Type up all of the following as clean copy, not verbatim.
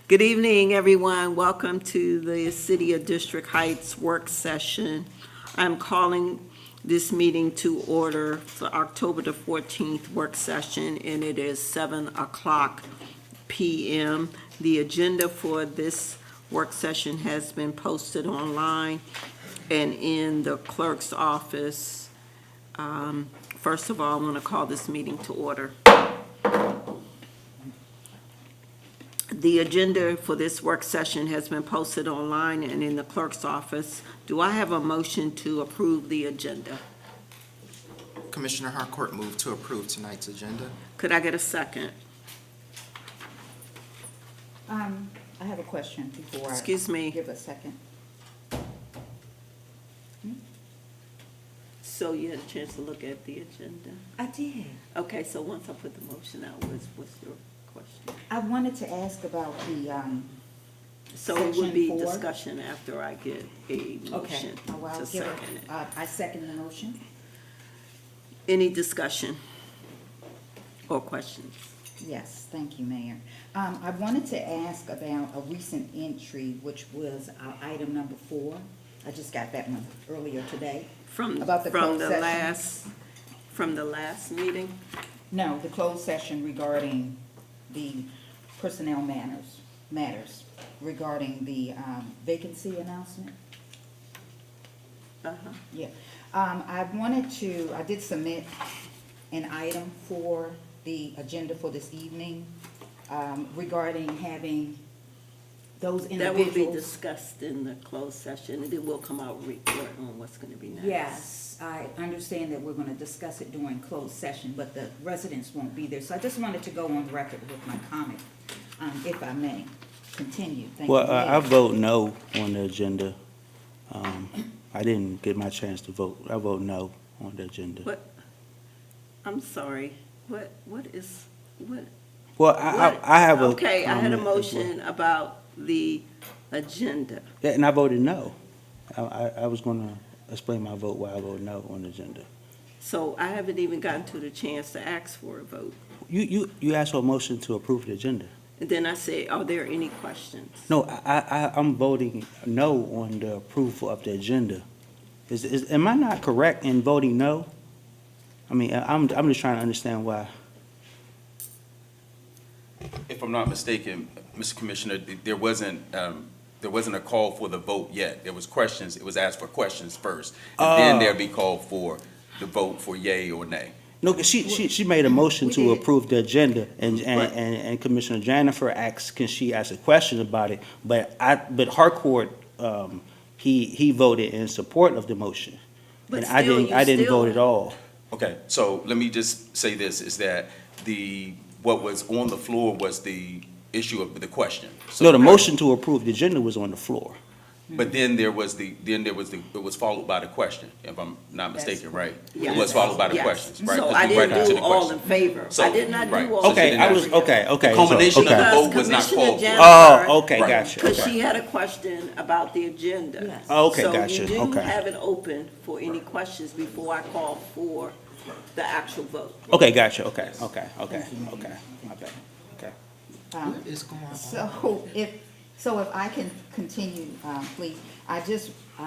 Good evening, everyone. Welcome to the City of District Heights work session. I'm calling this meeting to order for October the 14th work session, and it is 7:00 p.m. The agenda for this work session has been posted online and in the clerk's office. First of all, I want to call this meeting to order. The agenda for this work session has been posted online and in the clerk's office. Do I have a motion to approve the agenda? Commissioner Harcourt moved to approve tonight's agenda. Could I get a second? I have a question before I Excuse me. give a second. So you had a chance to look at the agenda? I did. Okay, so once I put the motion out, what's your question? I wanted to ask about the, So it would be Section 4. discussion after I get a okay. motion Well, I'll to give second it. I second the motion. Any discussion or questions? Yes, thank you, Mayor. I wanted to ask about a recent entry, which was item number 4. I just got that one earlier today. From About the closed session. From the last meeting? No, the closed session regarding the personnel matters regarding the vacancy announcement. Uh-huh. Yeah, I did submit an item for the agenda for this evening, regarding having those That will be individuals. discussed in the closed session, and it will come out report on what's gonna be next. Yes, I understand that we're gonna discuss it during closed session, but the residents won't be there, so I just wanted to go on record with my comment, if I may. Continue, thank you. Well, I Mayor. vote no on the agenda. I didn't get my chance to vote. I vote no on the agenda. What, I'm sorry, what is, what? Well, what- I have a. Okay, I had a comment as well. motion about the agenda. Yeah, and I voted no. I was gonna explain my vote why I voted no on the agenda. So I haven't even gotten to the chance to ask for a vote. You asked for a motion to approve the agenda. And then I say, are there any questions? No, I'm voting no on the approval of the agenda. Am I not correct in voting no? I mean, I'm just trying to understand why. If I'm not mistaken, Mr. Commissioner, there wasn't a call for the vote yet. There was questions, it was asked for questions first. And then there'd be called for the vote for yay or nay. No, 'cause she made a motion We to did. approve the agenda, and Commissioner Jennifer asked, can she ask a question about it? But Harcourt, he voted in support of the motion. But And I still, didn't, you I didn't still- vote at all. Okay, so let me just say this, is that what was on the floor was the issue of the question. So No, the motion to approve the agenda was on the floor. But then it was followed by the question, if I'm not mistaken, right? It Yes. was followed by the Yes. questions, right? So 'Cause I we right didn't into do the all question. in favor. So, I did not right. do all. So Okay, then I was, that- okay, The culmination of the okay. vote was not Commissioner called for. Jennifer- Oh, okay, Right. gotcha, Because okay. she had a question about the agenda. Yes. Oh, okay, gotcha, So you do okay. have it open for any questions before I call for the actual vote. Okay, gotcha, okay, my bad, okay. What is going on? So if I can continue, please, I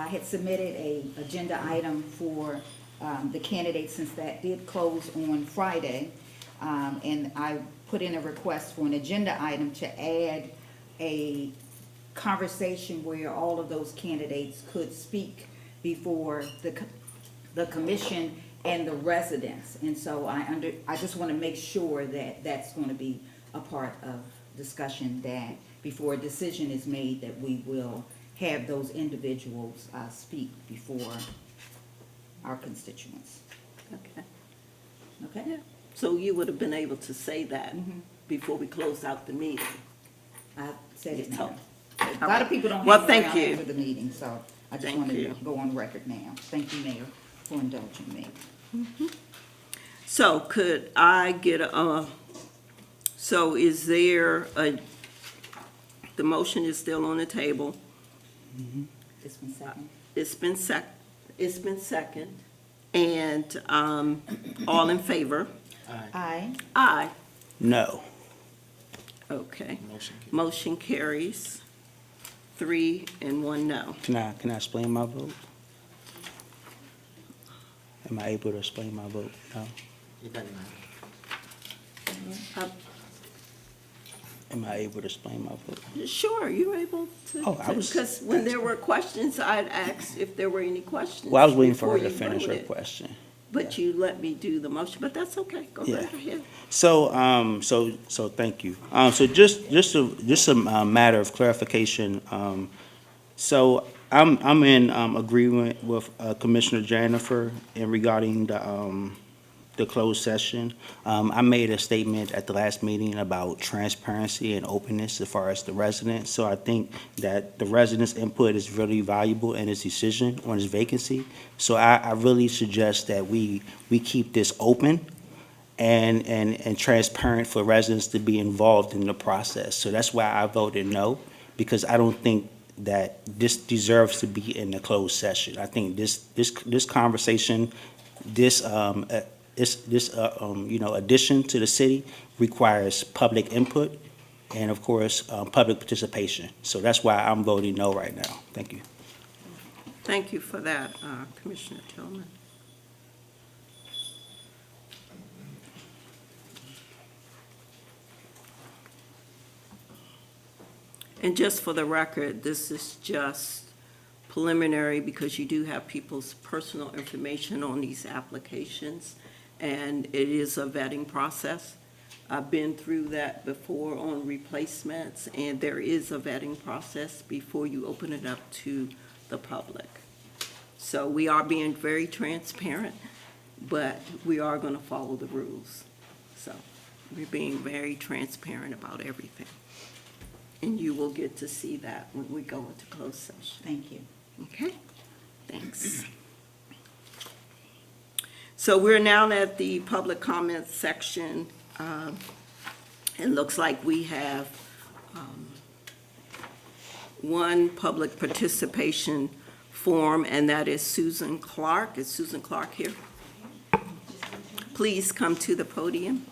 had submitted a agenda item for, the candidates since that did close on Friday. And I put in a request for an agenda item to add a conversation where all of those candidates could speak before the commission and the residents. And so I just want to make sure that that's going to be a part of discussion, that before a decision is made, that we will have those individuals speak before our constituents. Okay. Okay? So you would have been able to say that Mhm. before we close out the meeting. I said it Oh, now. A lot of people don't Well, hang thank around you. after the meeting, so I just Thank wanted you. to go on record now. Thank you, Mayor, for indulging me. So could I get so is there the motion is still on the table. It's been second. It's been second. And all in favor? Aye. Aye. No. Okay. Motion carries. Motion carries 3 and 1 no. Can I explain my vote? Am I able to explain my vote? No? It doesn't matter. Am I able to explain my vote? Sure, you're able to. Oh, I was- Because when there were questions, I'd asked if there were any questions. Well, I was waiting for her before to you finish her voted. question. But you let me do the motion, but that's okay. Go Yeah. right ahead. So, so thank you. So just a matter of clarification. So I'm in agreement with Commissioner Jennifer in regarding the closed session. I made a statement at the last meeting about transparency and openness as far as the residents. So I think that the residents' input is really valuable in this decision on this vacancy. So I really suggest that we keep this open and transparent for residents to be involved in the process. So that's why I voted no, because I don't think that this deserves to be in the closed session. I think this conversation, this addition to the city requires public input and, of course, public participation. So that's why I'm voting no right now. Thank you. Thank you for that, Commissioner Tillman. And just for the record, this is just preliminary because you do have people's personal information on these applications, and it is a vetting process. I've been through that before on replacements, and there is a vetting process before you open it up to the public. So we are being very transparent, but we are going to follow the rules. So we're being very transparent about everything. And you will get to see that when we go into closed session. Thank you. Okay? Thanks. So we're now at the public comment section. It looks like we have one public participation form, and that is Susan Clark. Is Susan Clark here? Please come to the podium.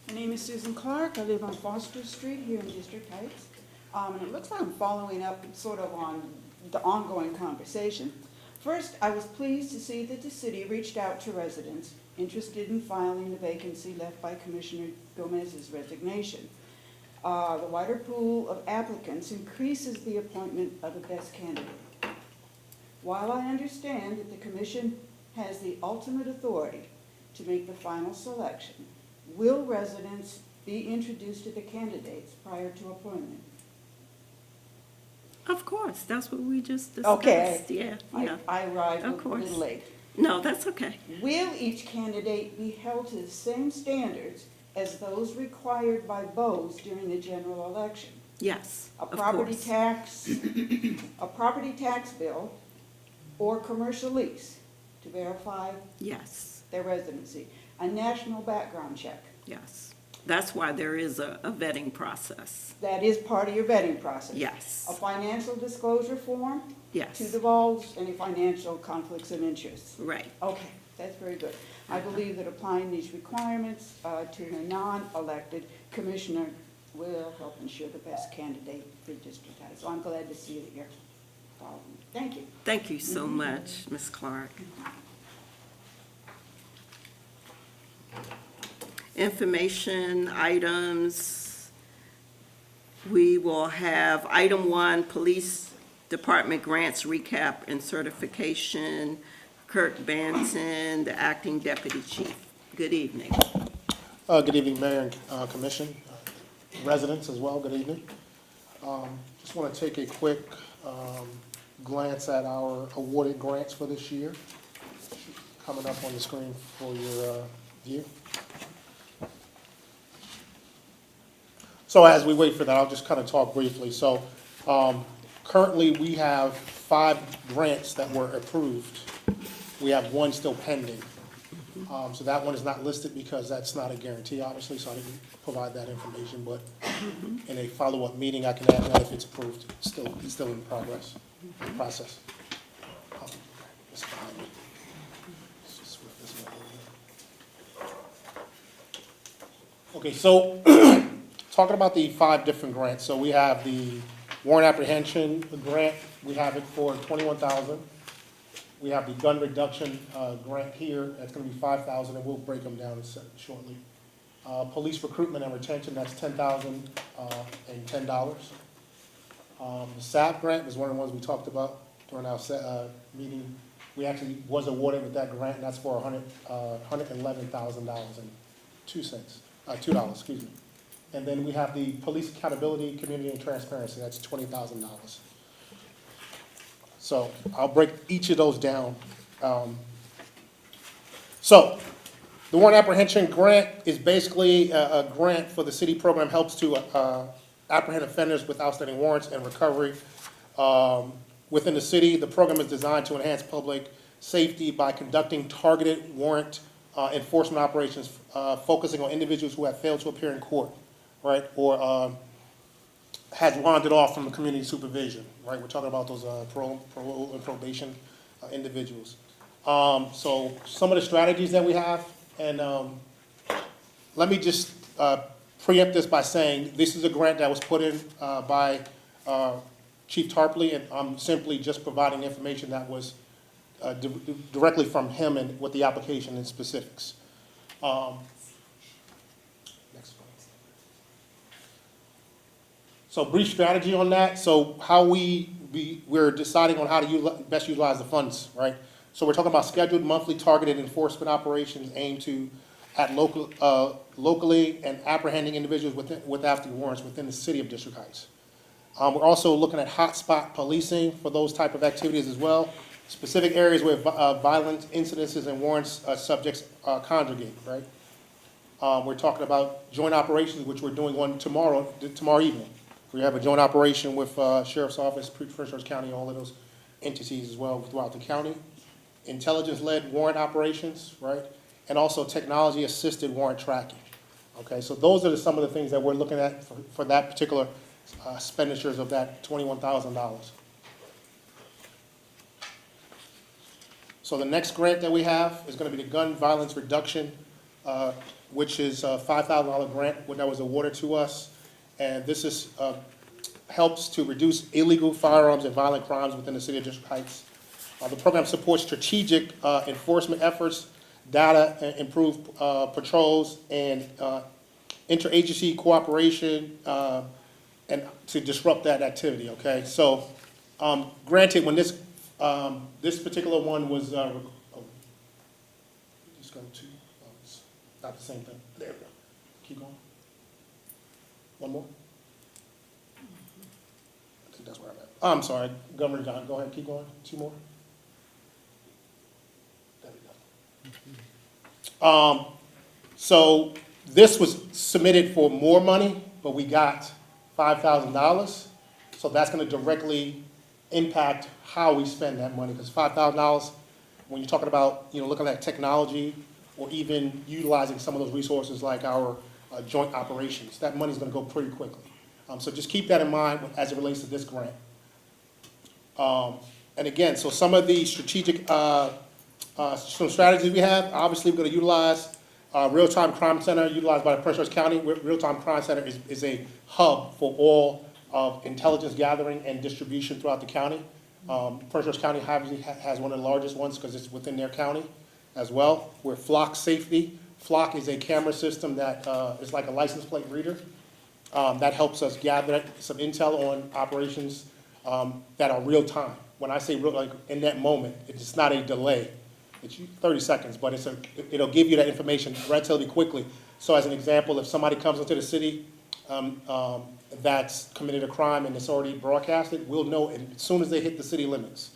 My name is Susan Clark. I live on Foster Street here in District Heights. And it looks like I'm following up sort of on the ongoing conversation. First, I was pleased to see that the city reached out to residents interested in filing the vacancy left by Commissioner Gomez's resignation. The wider pool of applicants increases the appointment of the best candidate. While I understand that the commission has the ultimate authority to make the final selection, will residents be introduced to the candidates prior to appointment? Of course, that's what we just discussed. Okay. Yeah. I arrived a Of course. little late. No, that's okay. Will each candidate be held to the same standards as those required by Bose during the general election? Yes, A of property course. tax, a property tax bill, or commercial lease to verify Yes, their residency? A national background check. yes. That's why there is a vetting process. That is part of your vetting process. Yes, A financial disclosure form to yes, divulge any financial conflicts of interest. right. Okay, that's very good. I believe that applying these requirements to a non-elected commissioner will help ensure the best candidate for District Heights. So I'm glad to see that you're following. Thank you. Thank you so much, Ms. Clark. Information items. We will have item 1, Police Department grants recap and certification. Kirk Banton, the acting deputy chief. Good evening. Good evening, Mayor and Commission, residents as well, good evening. Just want to take a quick glance at our awarded grants for this year, coming up on the screen for your view. So as we wait for that, I'll just kind of talk briefly. So currently, we have 5 grants that were approved. We have 1 still pending. So that one is not listed because that's not a guarantee, obviously, so I didn't provide that information. But in a follow-up meeting, I can add that if it's approved. It's still in process. It's behind me. Okay, so talking about the 5 different grants, so we have the warrant apprehension grant, we have it for 21,000. We have the gun reduction grant here, that's gonna be 5,000, and we'll break them down shortly. Police recruitment and retention, that's $10,010. The SAP grant was one of the ones we talked about during our meeting. We actually was awarded with that grant, and that's for $111,002, excuse me. And then we have the police accountability, community, and transparency, that's $20,000. So I'll break each of those down. So the warrant apprehension grant is basically a grant for the city program, helps to apprehend offenders with outstanding warrants and recovery within the city. The program is designed to enhance public safety by conducting targeted warrant enforcement operations, focusing on individuals who have failed to appear in court, right, or has wandered off from the community supervision, right? We're talking about those parole and probation individuals. So some of the strategies that we have, and let me just preempt this by saying this is a grant that was put in by Chief Tarpley, and I'm simply just providing information that was directly from him and with the application and specifics. Next one. So brief strategy on that. So how we're deciding on how to best utilize the funds, right? So we're talking about scheduled monthly targeted enforcement operations aimed to at locally and apprehending individuals with active warrants within the city of District Heights. We're also looking at hotspot policing for those type of activities as well. Specific areas where violent incidences and warrants subjects congregate, right? We're talking about joint operations, which we're doing one tomorrow evening. We have a joint operation with Sheriff's Office, Prince George County, all of those entities as well throughout the county. Intelligence-led warrant operations, right? And also technology-assisted warrant tracking. Okay, so those are some of the things that we're looking at for that particular expenditures of that $21,000. So the next grant that we have is going to be the gun violence reduction, which is a $5,000 grant that was awarded to us. And this is helps to reduce illegal firearms and violent crimes within the city of District Heights. The program supports strategic enforcement efforts, data, improved patrols, and interagency cooperation, and to disrupt that activity, okay? So granted, when this particular one was, just go to, it's not the same thing. There we go. Keep going. One more? I think that's where I'm at. I'm sorry, Governor John, go ahead, keep going. 2 more. There we go. So this was submitted for more money, but we got $5,000. So that's going to directly impact how we spend that money, because $5,000, when you're talking about, looking at technology or even utilizing some of those resources like our joint operations, that money's going to go pretty quickly. So just keep that in mind as it relates to this grant. And again, so some of the strategic some strategies we have, obviously we're going to utilize Real-Time Crime Center, utilized by the Prince George County. Real-Time Crime Center is a hub for all of intelligence gathering and distribution throughout the county. Prince George County has one of the largest ones because it's within their county as well. We're Flock Safety. Flock is a camera system that is like a license plate reader that helps us gather some intel on operations that are real time. When I say real, like in that moment, it's not a delay. It's 30 seconds, but it'll give you that information relatively quickly. So as an example, if somebody comes into the city that's committed a crime and it's already broadcasted, we'll know it as soon as they hit the city limits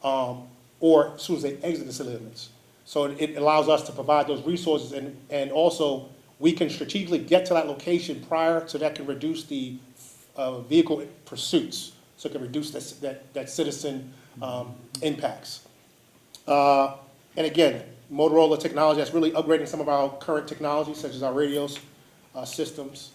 or as soon as they exit the city limits. So it allows us to provide those resources, and also we can strategically get to that location prior, so that can reduce the vehicle pursuits, so it can reduce that citizen impacts. And again, Motorola technology, that's really upgrading some of our current technology, such as our radios, systems.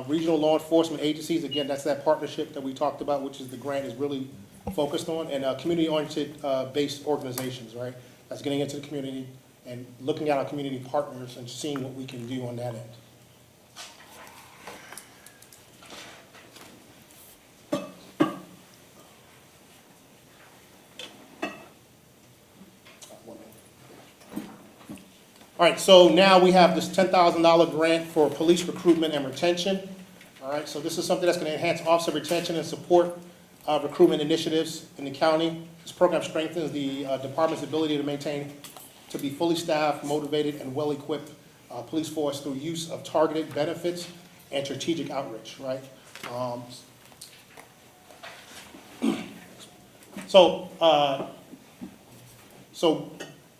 Regional law enforcement agencies, again, that's that partnership that we talked about, which is the grant is really focused on, and community-oriented based organizations, right? That's getting into the community and looking at our community partners and seeing what we can do on that end. All right, so now we have this $10,000 grant for police recruitment and retention. All right, so this is something that's going to enhance officer retention and support recruitment initiatives in the county. This program strengthens the department's ability to be fully staffed, motivated, and well-equipped police force through use of targeted benefits and strategic outreach, right? So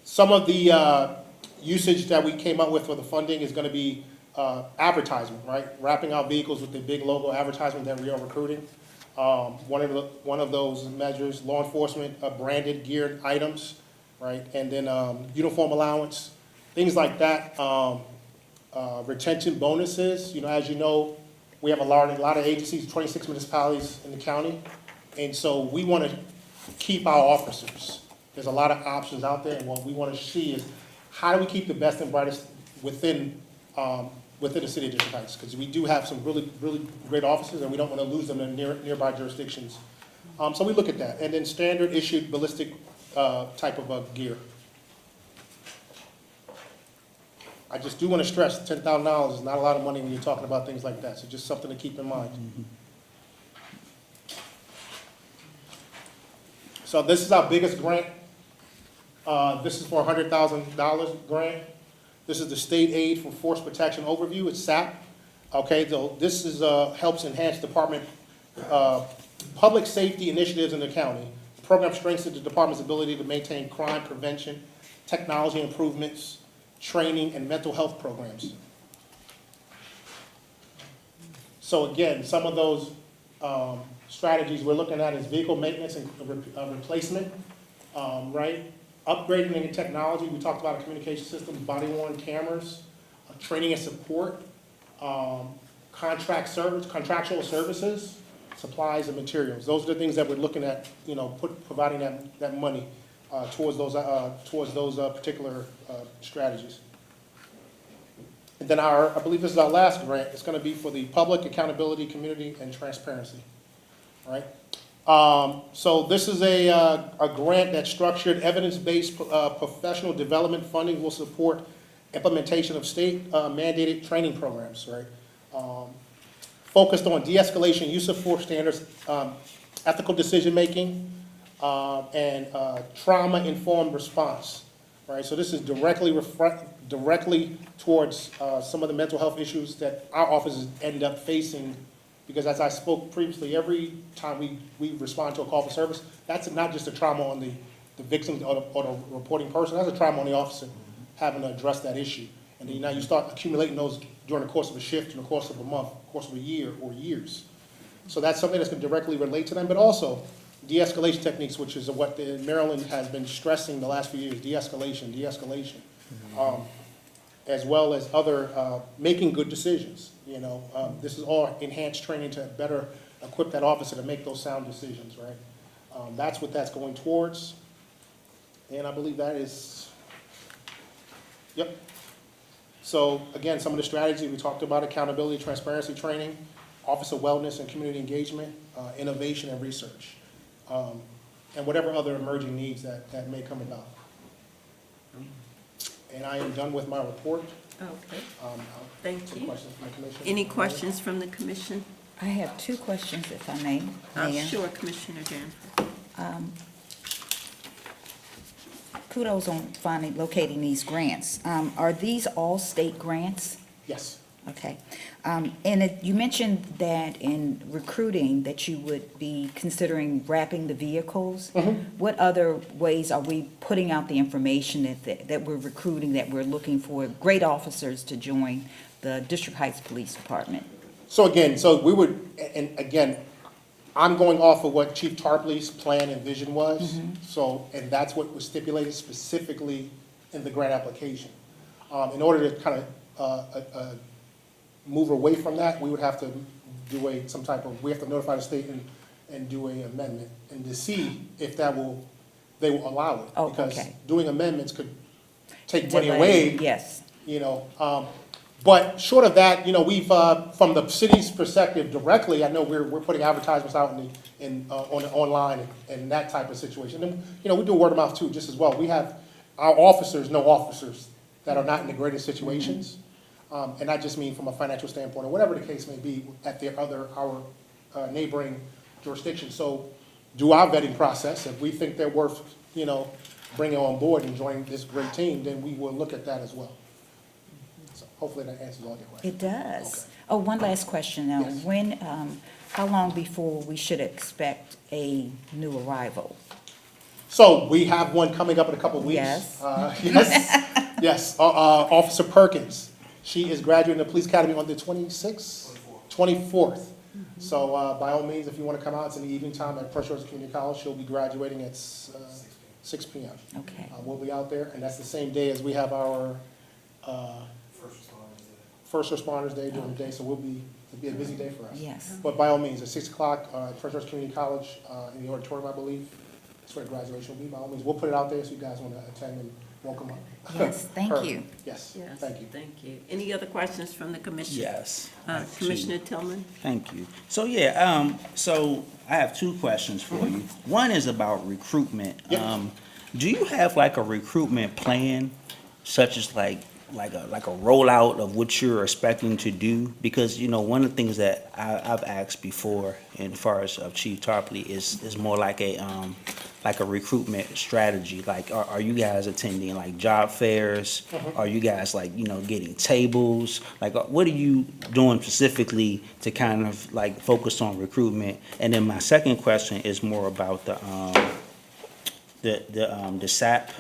some of the usage that we came up with for the funding is going to be advertisement, right? Wrapping out vehicles with the big logo advertisement that we are recruiting. One of those measures, law enforcement branded geared items, right? And then uniform allowance, things like that. Retention bonuses, as you know, we have a lot of agencies, 26 municipalities in the county. And so we want to keep our officers. There's a lot of options out there, and what we want to see is how do we keep the best and brightest within the city of District Heights? Because we do have some really, really great officers, and we don't want to lose them in nearby jurisdictions. So we look at that. And then standard issued ballistic type of gear. I just do want to stress, $10,000 is not a lot of money when you're talking about things like that, so just something to keep in mind. So this is our biggest grant. This is for a $100,000 grant. This is the State Aid for Force Protection Overview, it's SAP. Okay, so this is, helps enhance department, public safety initiatives in the county. The program strengthens the department's ability to maintain crime prevention, technology improvements, training, and mental health programs. So again, some of those strategies we're looking at is vehicle maintenance and replacement, right? Upgrading in technology, we talked about communication systems, body-worn cameras, training and support, contractual services, supplies and materials. Those are the things that we're looking at, providing that money towards those particular strategies. And then I believe this is our last grant. It's going to be for the public accountability, community, and transparency. All right. So this is a grant that's structured evidence-based professional development funding will support implementation of state mandated training programs, right? Focused on de-escalation, use of force standards, ethical decision-making, and trauma-informed response, right? So this is directly towards some of the mental health issues that our offices end up facing, because as I spoke previously, every time we respond to a call for service, that's not just a trauma on the victim or the reporting person, that's a trauma on the officer having to address that issue. And then now you start accumulating those during the course of a shift, in the course of a month, course of a year or years. So that's something that's going to directly relate to them, but also de-escalation techniques, which is what Maryland has been stressing the last few years, de-escalation, as well as other making good decisions. This is all enhanced training to better equip that officer to make those sound decisions, right? That's what that's going towards. And I believe that is, yep. So again, some of the strategies we talked about: accountability, transparency training, officer wellness and community engagement, innovation and research, and whatever other emerging needs that may come about. And I am done with my report. Okay, thank Some you. questions from the commission? Any questions from the commission? I have two questions, if I may, Mayor. Sure, Commissioner Danforth. Kudos on finding, locating these grants. Are these all state grants? Yes. Okay. And you mentioned that in recruiting that you would be considering wrapping the vehicles. What other ways are we putting out the information that we're recruiting, that we're looking for great officers to join the District Heights Police Department? So again, we would, and again, I'm going off of what Chief Tarpley's plan and vision was. So, and that's what was stipulated specifically in the grant application. In order to kind of move away from that, we would have to do we have to notify the state and do an amendment, and to see if they will allow it. Oh, Because okay. doing amendments could take money Delay, away. yes. But short of that, we've, from the city's perspective directly, I know we're putting advertisements out online and that type of situation. And, we do word of mouth too, just as well. We have, our officers know officers that are not in the greatest situations. And I just mean from a financial standpoint, or whatever the case may be, at our neighboring jurisdictions. So do our vetting process. If we think they're worth, bringing on board and joining this great team, then we will look at that as well. So hopefully that answers all your questions. It does. Okay. Oh, one last question now. Yes. When, how long before we should expect a new arrival? So we have one coming up in a couple of weeks. Yes. Yes, Officer Perkins. She is graduating the police academy on the 26th? 24th. So by all means, if you want to come out, it's in the evening time at Prince George's Community College. She'll be graduating at 6 p.m. Okay. We'll be out there, and that's the same day as we have our First Responders Day during the day, so it'll be a busy day for us. Yes. But by all means, at 6 o'clock, at Prince George's Community College, in the auditorium, I believe, that's where the graduation will be. By all means, we'll put it out there so you guys want to attend and welcome up. Yes, thank Her. you. Yes, Yes, thank you. thank you. Any other questions from the commission? Yes. Commissioner Tillman? Thank you. So, yeah, so I have two questions for you. One is about recruitment. Yep. Do you have like a recruitment plan, such as like a rollout of what you're expecting to do? Because, one of the things that I've asked before, as far as Chief Tarpley, is more like a recruitment strategy. Like, are you guys attending like job fairs? Are you guys like, getting tables? Like, what are you doing specifically to kind of like focus on recruitment? And then my second question is more about the SAP.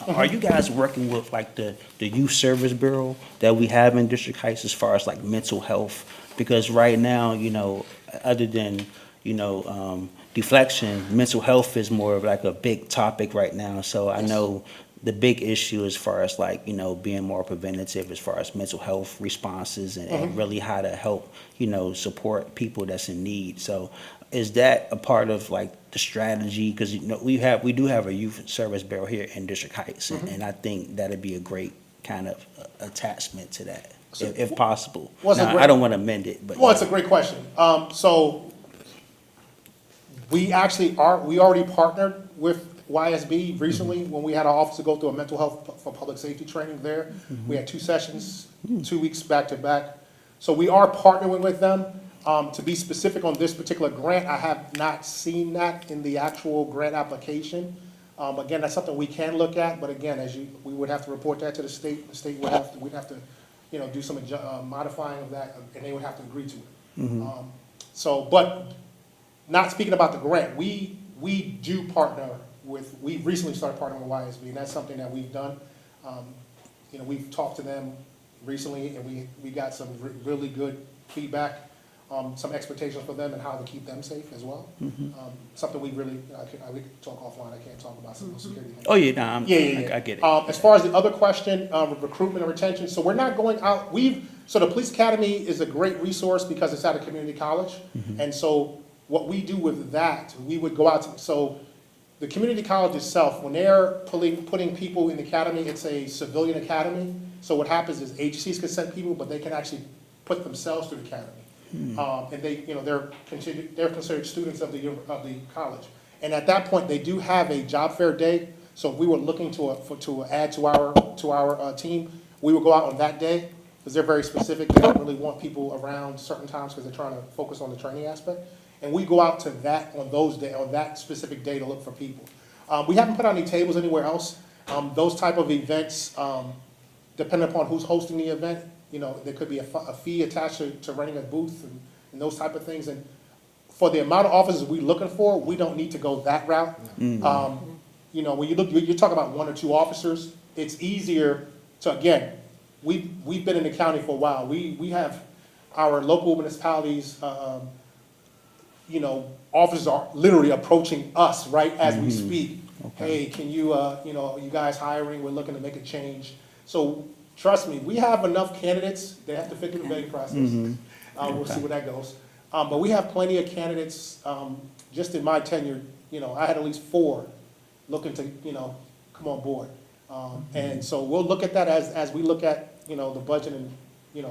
Are you guys working with like the Youth Service Bureau that we have in District Heights as far as like mental health? Because right now, other than, deflection, mental health is more of like a big topic right now. So I know the big issue as far as like, being more preventative as far as mental health responses and really how to help, support people that's in need. So is that a part of like the strategy? Because we do have a Youth Service Bureau here in District Heights, and I think that'd be a great kind of attachment to that, if possible. Now, I don't want to amend it, but Well, it's a great question. So we already partnered with YSB recently when we had our officer go through a mental health for public safety training there. We had 2 sessions, 2 weeks back to back. So we are partnering with them. To be specific on this particular grant, I have not seen that in the actual grant application. Again, that's something we can look at, but again, we would have to report that to the state. The state we'd have to, do some modifying of that, and they would have to agree to it. But not speaking about the grant, we do partner we recently started partnering with YSB, and that's something that we've done. We've talked to them recently, and we got some really good feedback. Some expectations for them and how to keep them safe as well. Something we really, we can talk offline, I can't talk about some of the security things. Oh, yeah, no, Yeah. I get it. As far as the other question, recruitment and retention, so we're not going out, so the Police Academy is a great resource because it's at a community college. And so what we do with that, we would go out so the community college itself, when they're putting people in the academy, it's a civilian academy. So what happens is agencies can send people, but they can actually put themselves through the academy. And they're considered students of the college. And at that point, they do have a job fair day. So if we were looking to add to our team, we would go out on that day because they're very specific. They don't really want people around certain times because they're trying to focus on the training aspect. And we go out to that on that specific day to look for people. We haven't put out any tables anywhere else. Those type of events, depending upon who's hosting the event, there could be a fee attached to renting a booth and those type of things. And for the amount of officers we're looking for, we don't need to go that route. When you're talking about 1 or 2 officers, it's easier to, again, we've been in the county for a while. We have our local municipalities, officers are literally approaching us right as we speak. Okay. Hey, can you guys hiring? We're looking to make a change. So trust me, we have enough candidates. They have to fit through the vetting process. We'll see where that goes. But we have plenty of candidates. Just in my tenure, I had at least 4 looking to, come on board. And so we'll look at that as we look at, the budget and,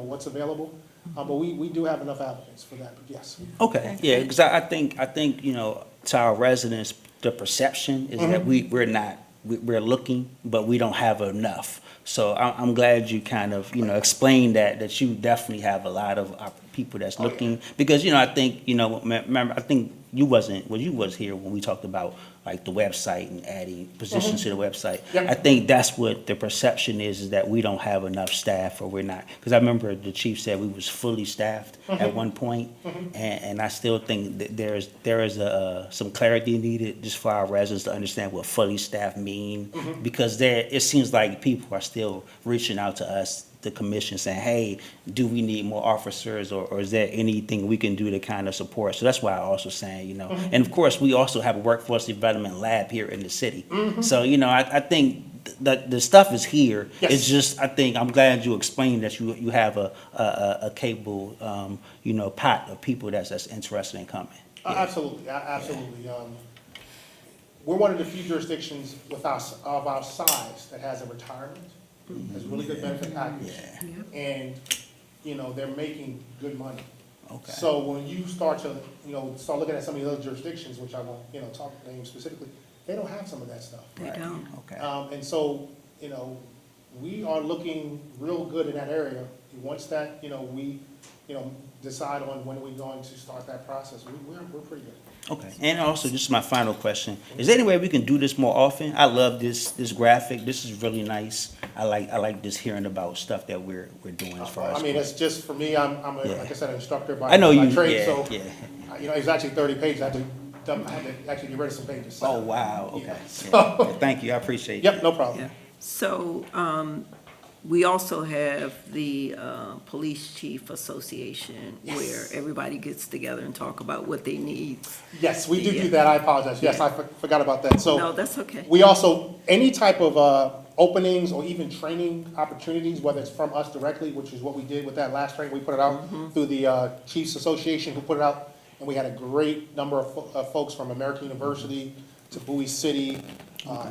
what's available. But we do have enough applicants for that, but yes. Okay, yeah, because I think, to our residents, the perception is that we're not we're looking, but we don't have enough. So I'm glad you kind of, explained that you definitely have a lot of people that's looking. Because, I think, remember, I think you was here when we talked about like the website and adding positions to the website. Yep. I think that's what the perception is that we don't have enough staff, or we're not. Because I remember the chief said we was fully staffed at one point, and I still think that there is some clarity needed just for our residents to understand what fully staffed mean. Because it seems like people are still reaching out to us, the commission, saying, hey, do we need more officers, or is there anything we can do to kind of support? So that's why I also saying, and of course, we also have a workforce development lab here in the city. So, I think that the stuff is here. Yes. It's just, I think, I'm glad you explained that you have a capable, pot of people that's interested in coming. Absolutely, absolutely. We're one of the few jurisdictions of our size that has a retirement, has a really good benefit package. And, they're making good money. Okay. So when you start to, start looking at some of the other jurisdictions, which I won't, talk names specifically, they don't have some of that stuff. They don't. Okay. And so, we are looking real good in that area. Once that, we, decide on when we're going to start that process, we're pretty good. Okay, and also, just my final question, is there any way we can do this more often? I love this graphic, this is really nice. I like just hearing about stuff that we're doing as far as. I mean, it's just, for me, I'm Yeah. like I said, an instructor by I know you, trade, yeah, so, yeah. it's actually 30 pages, I had to actually get rid of some pages. Oh, wow, Yeah, okay. so- Yeah. Thank you, I appreciate it. Yep, no problem. Yeah. So, we also have the Police Chief Association, Yes. where everybody gets together and talk about what they need. Yes, we do Yeah. that, I apologize, yes, I forgot about that, so. No, that's okay. We also, any type of openings or even training opportunities, whether it's from us directly, which is what we did with that last training, we put it out through the Chiefs Association who put it out, and we had a great number of folks from American University to Bowie City,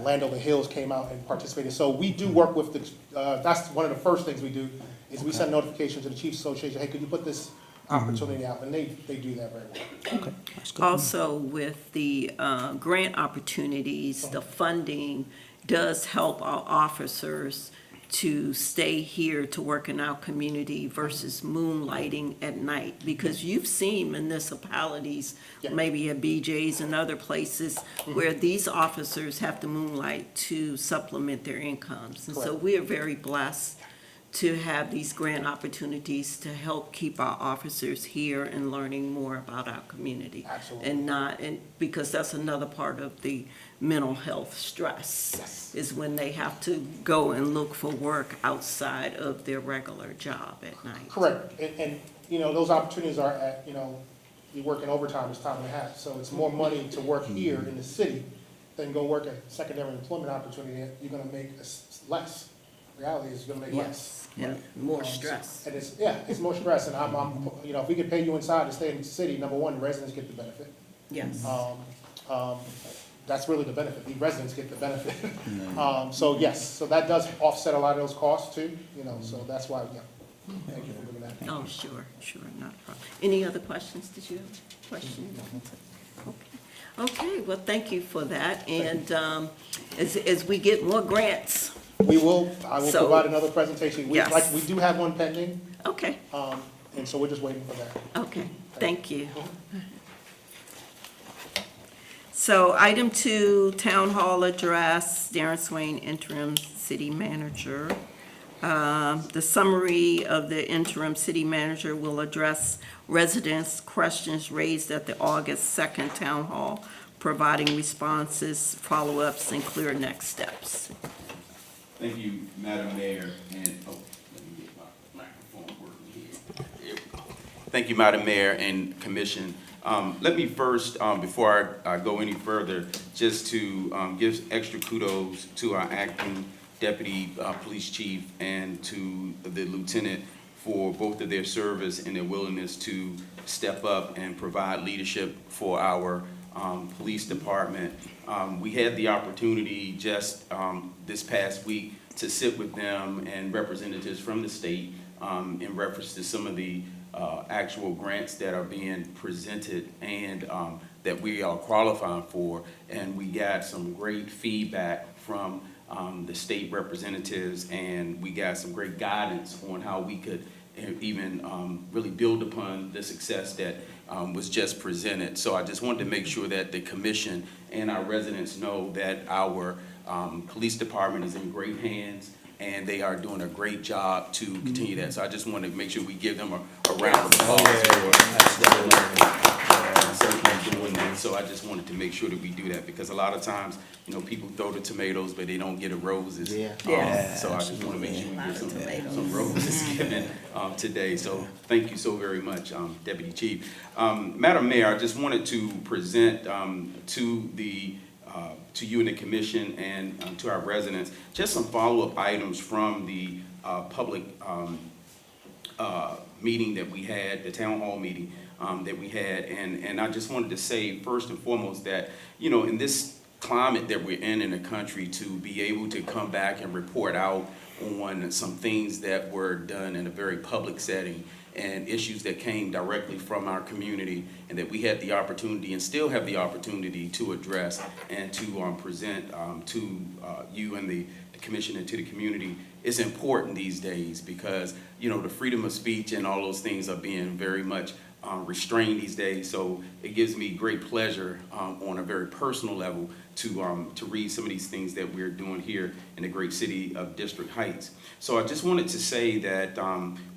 Landover Hills came out and participated. So we do work with that's one of the first things we do, is we send notifications to the Chiefs Association, hey, could you put this opportunity out? And they do that very well. Okay, that's good. Also, with the grant opportunities, the funding does help our officers to stay here to work in our community versus moonlighting at night. Because you've seen municipalities, Yeah. maybe at BJ's and other places, where these officers have to moonlight to supplement their incomes. And so Correct. we are very blessed to have these grant opportunities to help keep our officers here and learning more about our community. Absolutely. And because that's another part of the mental health stress. Yes. Is when they have to go and look for work outside of their regular job at night. Correct, and, those opportunities are at, you work in overtime, it's time and a half, so it's more money to work here in the city than go work a secondary employment opportunity, you're gonna make less. Reality is you're gonna make less. Yes, yeah, more So- stress. And it's more stress, and if we could pay you inside to stay in the city, number one, the residents get the benefit. Yes. That's really the benefit, the residents get the benefit. So yes, so that does offset a lot of those costs too, so that's why, thank you for bringing that. Oh, sure, not a problem. Any other questions? Did you have a question? Okay, well, thank you for that. And as we get more grants, I will So- provide another presentation. Yes. We do have one pending, okay, and so we're just waiting for that. okay, thank you. So item 2, Town Hall Address, Darren Swain, Interim City Manager. The summary of the interim city manager will address residents' questions raised at the August 2nd Town Hall, providing responses, follow-ups, and clear next steps. Thank you, Madam Mayor, and, let me get my microphone working here. There we go. Thank you, Madam Mayor and Commission. Let me first, before I go any further, just to give extra kudos to our acting deputy police chief and to the lieutenant for both of their service and their willingness to step up and provide leadership for our police department. We had the opportunity just this past week to sit with them and representatives from the state in reference to some of the actual grants that are being presented and that we are qualifying for. And we got some great feedback from the state representatives, and we got some great guidance on how we could even really build upon the success that was just presented. So I just wanted to make sure that the commission and our residents know that our police department is in great hands, and they are doing a great job to continue that. So I just wanted to make sure we give them a round of applause for certainly doing that. So I just wanted to make sure that we do that, because a lot of times, you know, people throw the tomatoes, but they don't get the roses. Yeah. So I just want to make sure we get some roses given today. So thank you so very much, Deputy Chief. Madam Mayor, I just wanted to present to you and the commission and to our residents just some follow-up items from the public meeting that we had, the town hall meeting that we had. And I just wanted to say first and foremost that, you know, in this climate that we're in the country, to be able to come back and report out on some things that were done in a very public setting and issues that came directly from our community, and that we had the opportunity and still have the opportunity to address and to present to you and the commission and to the community is important these days, because, you know, the freedom of speech and all those things are being very much restrained these days. So it gives me great pleasure on a very personal level to read some of these things that we're doing here in the great city of District Heights. So I just wanted to say that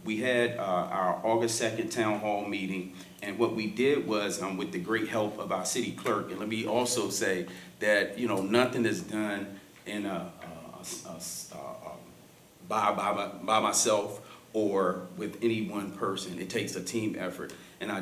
we had our August 2nd town hall meeting, and what we did was, with the great help of our city clerk, and let me also say that, you know, nothing is done in by myself or with any one person. It takes a team effort. And I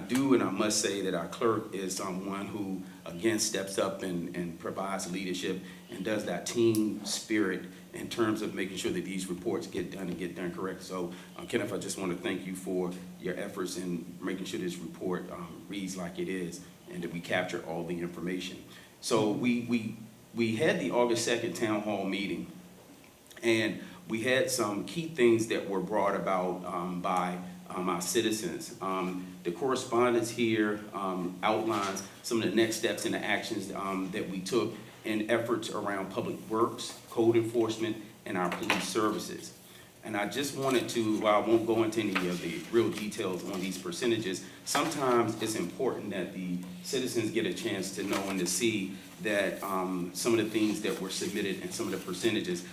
must say that our clerk is someone who, again, steps up and provides leadership and does that team spirit in terms of making sure that these reports get done and get done correct. So, Kenneth, I just want to thank you for your efforts in making sure this report reads like it is, and that we capture all the information. So we had the August 2nd town hall meeting, and we had some key things that were brought about by our citizens. The correspondence here outlines some of the next steps and the actions that we took in efforts around public works, code enforcement, and our police services. And I just wanted to, while I won't go into any of the real details on these percentages, sometimes it's important that the citizens get a chance to know and to see that some of the things that were submitted and some of the percentages,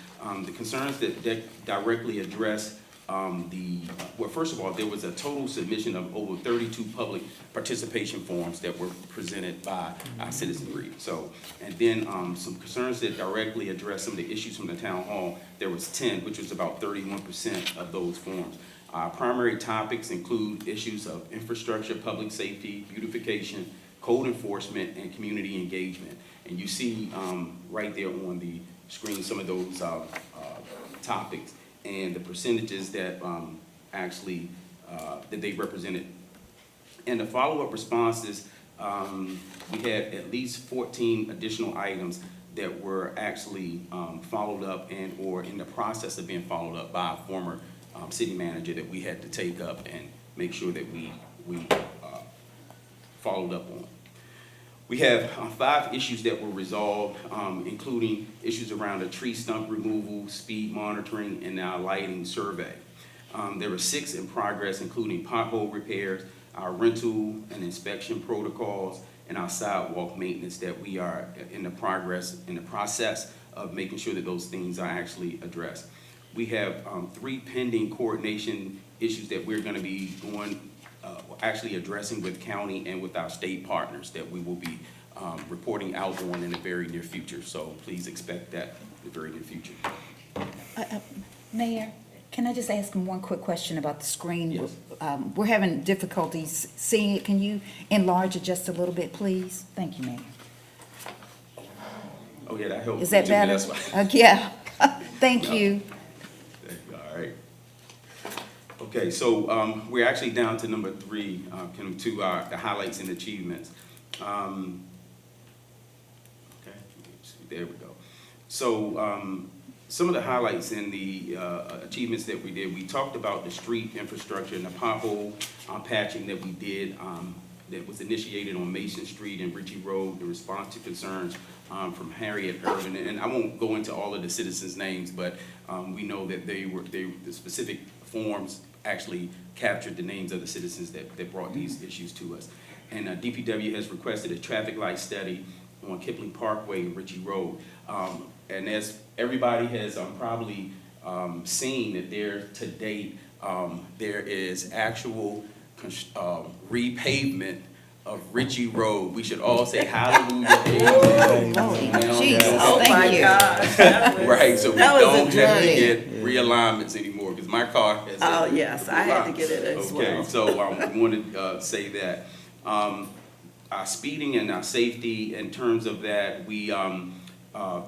the concerns that directly address well, first of all, there was a total submission of over 32 public participation forms that were presented by our citizenry. So, and then some concerns that directly address some of the issues from the town hall, there was 10, which was about 31% of those forms. Our primary topics include issues of infrastructure, public safety, beautification, code enforcement, and community engagement. And you see right there on the screen some of those topics and the percentages that actually that they represented. And the follow-up responses, we had at least 14 additional items that were actually followed up and or in the process of being followed up by a former city manager that we had to take up and make sure that we followed up on. We have 5 issues that were resolved, including issues around the tree stump removal, speed monitoring, and our lighting survey. There were 6 in progress, including pothole repairs, our rental and inspection protocols, and our sidewalk maintenance that we are in the process of making sure that those things are actually addressed. We have 3 pending coordination issues that we're going to be actually addressing with county and with our state partners that we will be reporting out on in the very near future. So please expect that in the very near future. Mayor, can I just ask him one quick question about the screen? Yes. We're having difficulties seeing it. Can you enlarge it just a little bit, please? Thank you, Mayor. Oh, yeah, that helps. Is that too. better? That's why. Yeah. Thank No. you. All right. Okay, so we're actually down to number 3, to the highlights and achievements. Okay, there we go. So some of the highlights and the achievements that we did, we talked about the street infrastructure and the pothole patching that we did that was initiated on Mason Street and Ritchie Road in response to concerns from Harriet Irvin. And I won't go into all of the citizens' names, but we know that the specific forms actually captured the names of the citizens that brought these issues to us. And DPW has requested a traffic light study on Kipling Parkway and Ritchie Road. And as everybody has probably seen that there to date, there is actual repavement of Ritchie Road. We should all say hallelujah. Amen. Jesus, Oh, my thank you. gosh. That was- Right, so we that was a don't have to journey. get realignments anymore, because my car has. Oh, yes, I had to get it as well. Okay, so we wanted to say that. Our speeding and our safety, in terms of that, we, the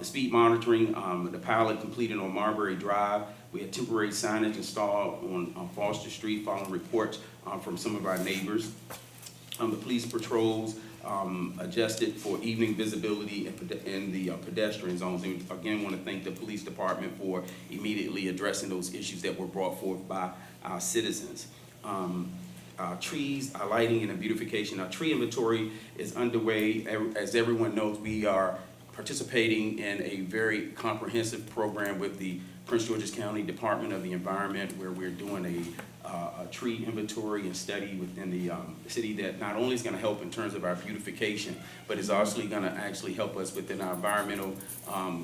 speed monitoring, the pilot completed on Marbury Drive. We had temporary signage installed on Foster Street following reports from some of our neighbors. The police patrols adjusted for evening visibility in the pedestrian zones. And again, want to thank the police department for immediately addressing those issues that were brought forth by our citizens. Our trees, our lighting, and the beautification. Our tree inventory is underway. As everyone knows, we are participating in a very comprehensive program with the Prince George's County Department of the Environment, where we're doing a tree inventory and study within the city that not only is going to help in terms of our beautification, but is also going to actually help us within our environmental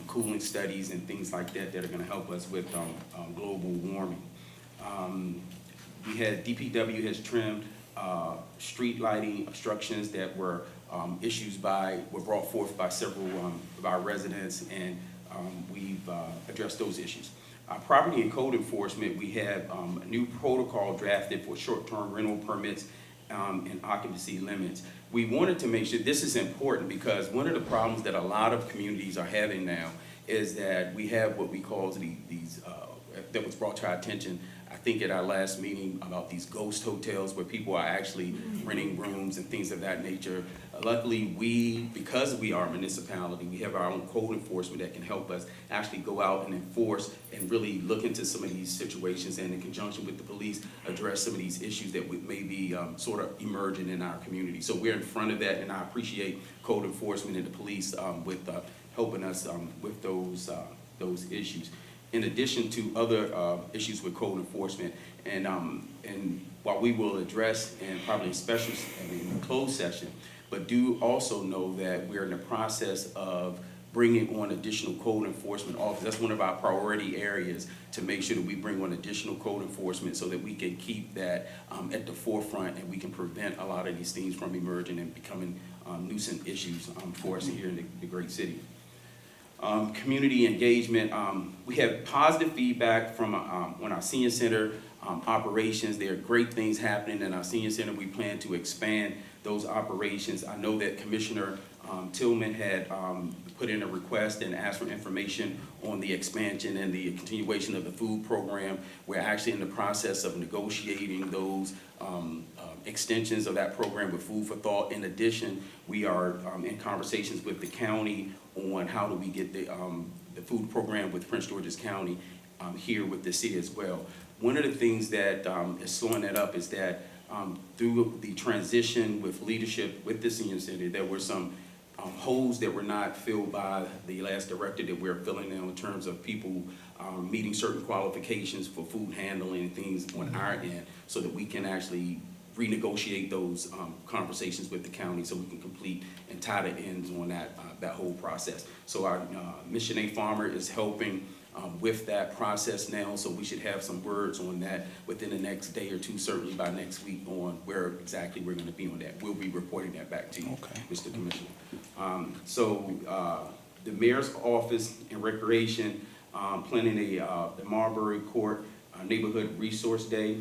cooling studies and things like that that are going to help us with global warming. DPW has trimmed street lighting obstructions that were were brought forth by several of our residents, and we've addressed those issues. Our property and code enforcement, we have a new protocol drafted for short-term rental permits and occupancy limits. We wanted to make sure, this is important because one of the problems that a lot of communities are having now is that we have what we call that was brought to our attention, I think at our last meeting, about these ghost hotels where people are actually renting rooms and things of that nature. Luckily, because we are a municipality, we have our own code enforcement that can help us actually go out and enforce and really look into some of these situations, and in conjunction with the police, address some of these issues that may be sort of emerging in our community. So we're in front of that, and I appreciate code enforcement and the police with helping us with those issues. In addition to other issues with code enforcement, and while we will address and probably in a closed session, but do also know that we're in the process of bringing on additional code enforcement officers. That's one of our priority areas, to make sure that we bring on additional code enforcement so that we can keep that at the forefront, and we can prevent a lot of these things from emerging and becoming nuisance issues for us here in the great city. Community engagement, we have positive feedback from on our senior center operations. There are great things happening in our senior center. We plan to expand those operations. I know that Commissioner Tillman had put in a request and asked for information on the expansion and the continuation of the food program. We're actually in the process of negotiating those extensions of that program with Food for Thought. In addition, we are in conversations with the county on how do we get the food program with Prince George's County here with the city as well. One of the things that is slowing that up is that through the transition with leadership with the senior center, there were some holes that were not filled by the last director that we're filling now, in terms of people meeting certain qualifications for food handling and things on our end, so that we can actually renegotiate those conversations with the county, so we can complete and tie the ends on that whole process. So our Ms. Shanae Farmer is helping with that process now, so we should have some words on that within the next day or two, certainly by next week, on where exactly we're going to be on that. We'll be reporting that back to you, Okay. Mr. Commissioner. The Mayor's Office and Recreation planning the Marbury Court Neighborhood Resource Day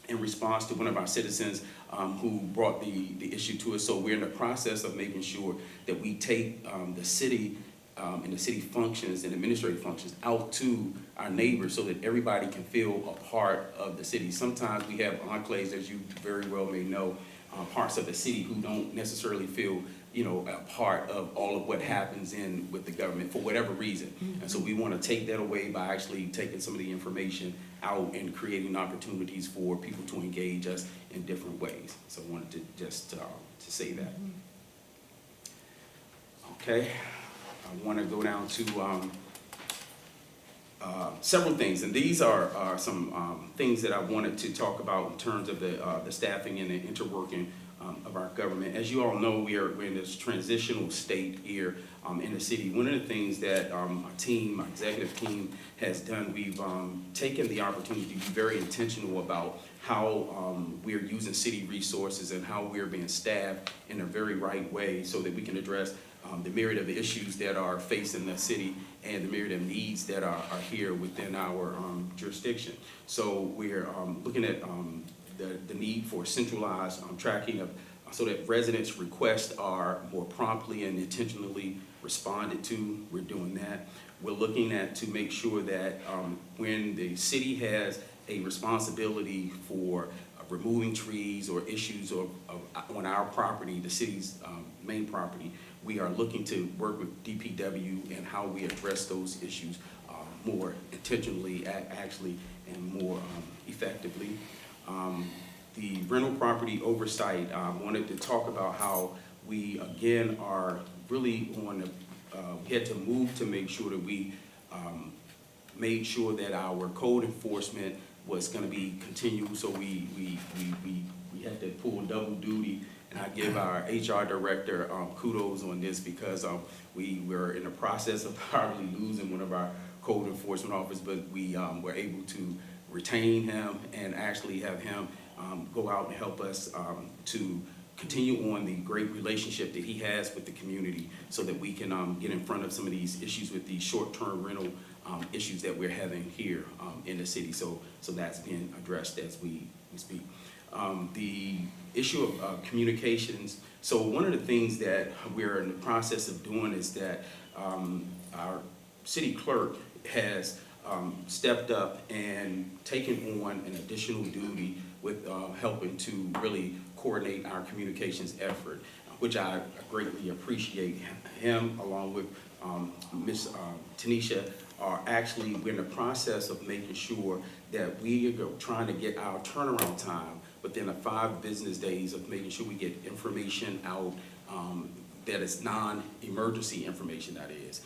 in response to one of our citizens who brought the issue to us. So we're in the process of making sure that we take the city and the city functions and administrative functions out to our neighbors, so that everybody can feel a part of the city. Sometimes we have enclaves, as you very well may know, parts of the city who don't necessarily feel a part of all of what happens with the government for whatever reason. And so we want to take that away by actually taking some of the information out and creating opportunities for people to engage us in different ways. So I wanted to just to say that. Okay, I want to go down to several things, and these are some things that I wanted to talk about in terms of the staffing and the interworking of our government. As you all know, we're in this transitional state here in the city. One of the things that our executive team has done, we've taken the opportunity to be very intentional about how we are using city resources and how we're being staffed in a very right way so that we can address the myriad of issues that are facing the city and the myriad of needs that are here within our jurisdiction. So we're looking at the need for centralized tracking of so that residents' requests are more promptly and intentionally responded to. We're doing that. We're looking at to make sure that when the city has a responsibility for removing trees or issues on our property, the city's main property, we are looking to work with DPW and how we address those issues more intentionally, actually, and more effectively. The rental property oversight, wanted to talk about how we, again, are really we had to move to make sure that we made sure that our code enforcement was going to be continued, so we had to pull double duty. And I give our HR director kudos on this because we were in the process of probably losing one of our code enforcement officers, but we were able to retain him and actually have him go out and help us to continue on the great relationship that he has with the community so that we can get in front of some of these issues with the short-term rental issues that we're having here in the city. So that's being addressed as we speak. The issue of communications. So one of the things that we're in the process of doing is that our city clerk has stepped up and taken on an additional duty with helping to really coordinate our communications effort, which I greatly appreciate. Him along with Ms. Tanisha we're in the process of making sure that we are trying to get our turnaround time within the 5 business days of making sure we get information out that is non-emergency information, that is,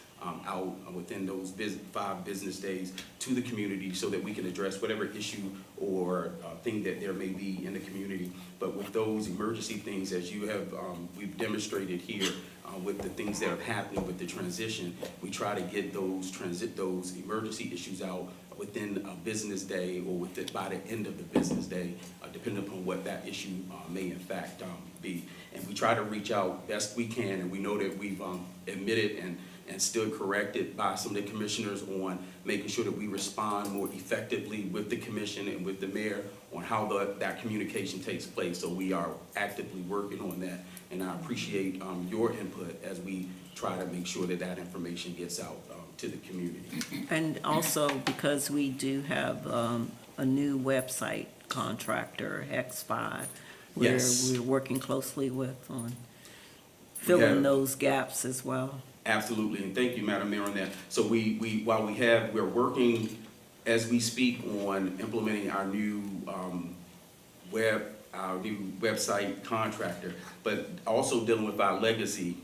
out within those 5 business days to the community so that we can address whatever issue or thing that there may be in the community. But with those emergency things, as you have, we've demonstrated here with the things that are happening with the transition, we try to get those emergency issues out within a business day or by the end of the business day, depending upon what that issue may in fact be. And we try to reach out best we can, and we know that we've admitted and still corrected by some of the commissioners on making sure that we respond more effectively with the commission and with the mayor on how that communication takes place. So we are actively working on that, and I appreciate your input as we try to make sure that that information gets out to the community. And also because we do have a new website contractor, X5, where Yes. we're working closely with on have- filling those gaps as well. Absolutely, and thank you, Madam Mayor, on that. So we're working as we speak on implementing our new website contractor, but also dealing with our legacy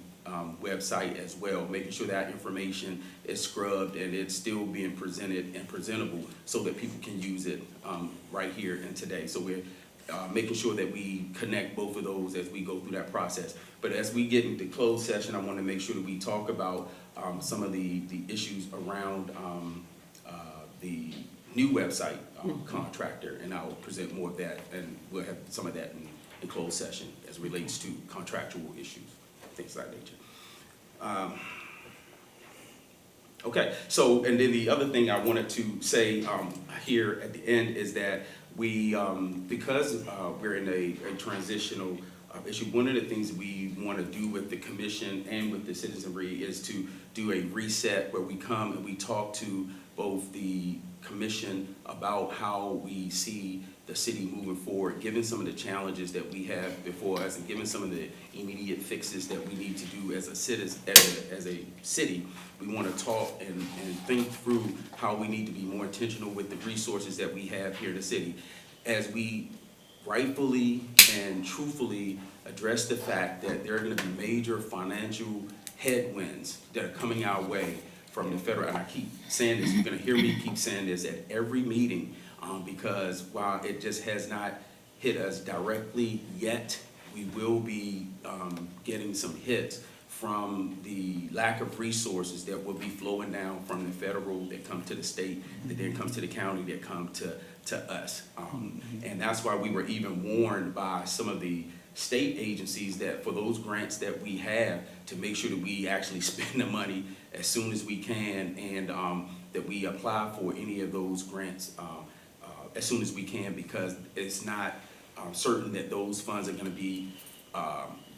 website as well, making sure that information is scrubbed and it's still being presented and presentable so that people can use it right here and today. So we're making sure that we connect both of those as we go through that process. But as we get into closed session, I want to make sure that we talk about some of the issues around the new website contractor, and I'll present more of that, and we'll have some of that in closed session as it relates to contractual issues, things of that nature. Okay, so, and then the other thing I wanted to say here at the end is that we, because we're in a transitional issue, one of the things we want to do with the commission and with the citizenry is to do a reset where we come and we talk to both the commission about how we see the city moving forward, given some of the challenges that we have before us, and given some of the immediate fixes that we need to do as a citizen, as a city. We want to talk and think through how we need to be more intentional with the resources that we have here in the city, as we rightfully and truthfully address the fact that there are going to be major financial headwinds that are coming our way from the federal, and I keep saying this, you're going to hear me keep saying this at every meeting, because while it just has not hit us directly yet, we will be getting some hits from the lack of resources that will be flowing down from the federal, that come to the state, that then comes to the county, that come to us. And that's why we were even warned by some of the state agencies that for those grants that we have, to make sure that we actually spend the money as soon as we can, and that we apply for any of those grants as soon as we can, because it's not certain that those funds are going to be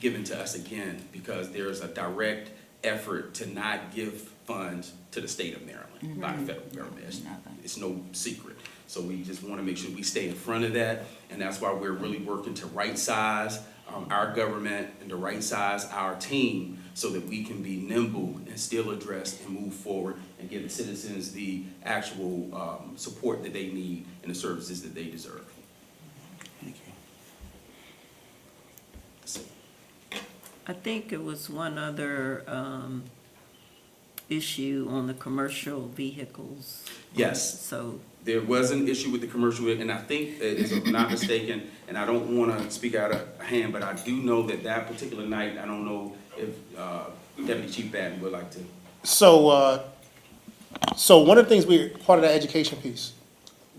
given to us again, because there's a direct effort to not give funds to the state of Maryland by the federal government. It's no secret. So we just want to make sure we stay in front of that, and that's why we're really working to right size our government and to right size our team, so that we can be nimble and still address and move forward and give the citizens the actual support that they need and the services that they deserve. Thank you. I think it was one other issue on the commercial vehicles. Yes. So, There was an issue with the commercial, and I think, if I'm not mistaken, and I don't want to speak out of hand, but I do know that that particular night, I don't know if Deputy Chief Batten would like to. So, so one of the things part of that education piece,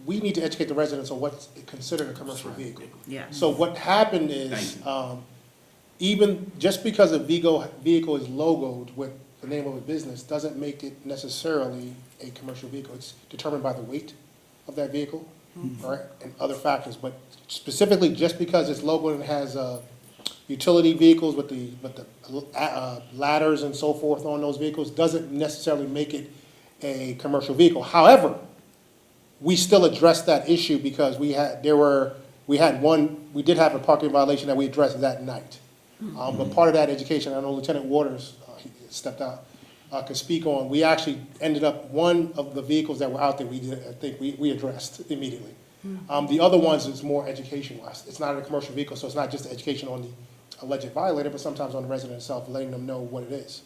we need to educate the residents on what's considered a commercial vehicle. yeah. So what happened is, even just because a vehicle is logoed with the name of a business, doesn't make it necessarily a commercial vehicle. It's determined by the weight of that vehicle, all right, and other factors. But specifically, just because it's logoed and has utility vehicles with the ladders and so forth on those vehicles, doesn't necessarily make it a commercial vehicle. However, we still addressed that issue because we did have a parking violation that we addressed that night. But part of that education, I know Lieutenant Waters, he stepped out, could speak on. We actually ended up, one of the vehicles that were out there, we addressed immediately. The other ones is more education-wise. It's not a commercial vehicle, so it's not just education on the alleged violator, but sometimes on the resident itself, letting them know what it is.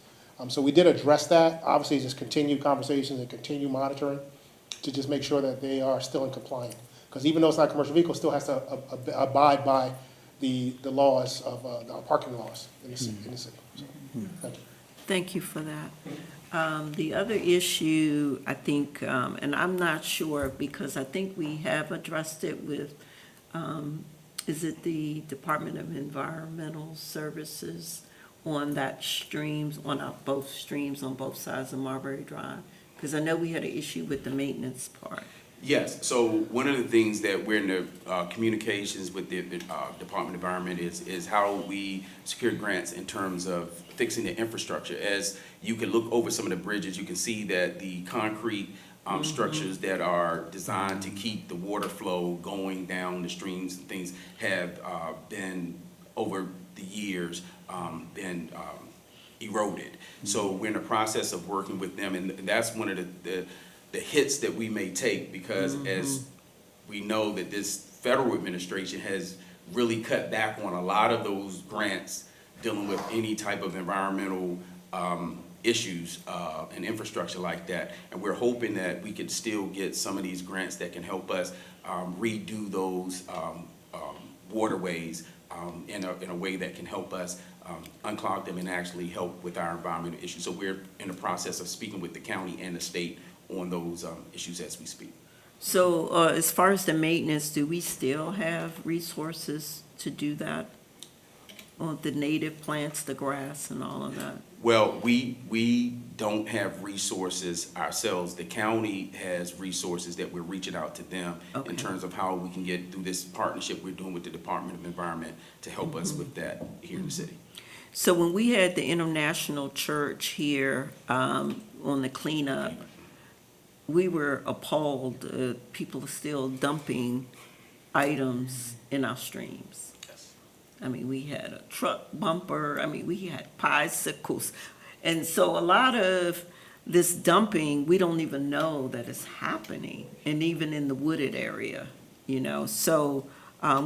So we did address that. Obviously, just continue conversations and continue monitoring to just make sure that they are still in compliance. Because even though it's not a commercial vehicle, it still has to abide by the laws of the parking laws in the city. So, thank you. Thank you for that. The other issue, I think, and I'm not sure, because I think we have addressed it with, is it the Department of Environmental Services on that streams, on both streams on both sides of Marbury Drive? Because I know we had an issue with the maintenance part. Yes, so one of the things that we're in the communications with the Department of Environment is how we secure grants in terms of fixing the infrastructure. As you can look over some of the bridges, you can see that the concrete structures that are designed to keep the water flow going down the streams and things have been, over the years, been eroded. So we're in the process of working with them, and that's one of the hits that we may take, because as we know that this federal administration has really cut back on a lot of those grants dealing with any type of environmental issues and infrastructure like that. And we're hoping that we could still get some of these grants that can help us redo those waterways in a way that can help us unclog them and actually help with our environmental issues. So we're in the process of speaking with the county and the state on those issues as we speak. So as far as the maintenance, do we still have resources to do that? On the native plants, the grass and all of that? Well, we don't have resources ourselves. The county has resources that we're reaching out to them in terms of how we can get through this partnership we're doing with the Department of Environment to help us with that here in the city. So when we had the International Church here on the cleanup, we were appalled, people are still dumping items in our streams. I mean, we had a truck bumper, I mean, we had bicycles. And so a lot of this dumping, we don't even know that it's happening, and even in the wooded area, you know? So,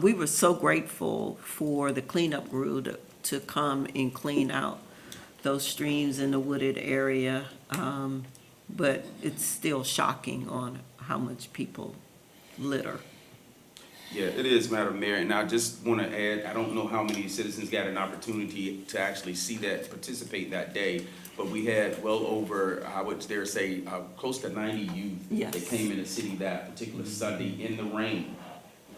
we were so grateful for the cleanup crew to come and clean out those streams in the wooded area. But it's still shocking on how much people litter. Yeah, it is, Madam Mayor, and I just want to add, I don't know how many citizens got an opportunity to actually see that, participate that day, but we had well over, I would dare say, close to 90 youth Yes. that came in the city that particular Sunday in the rain.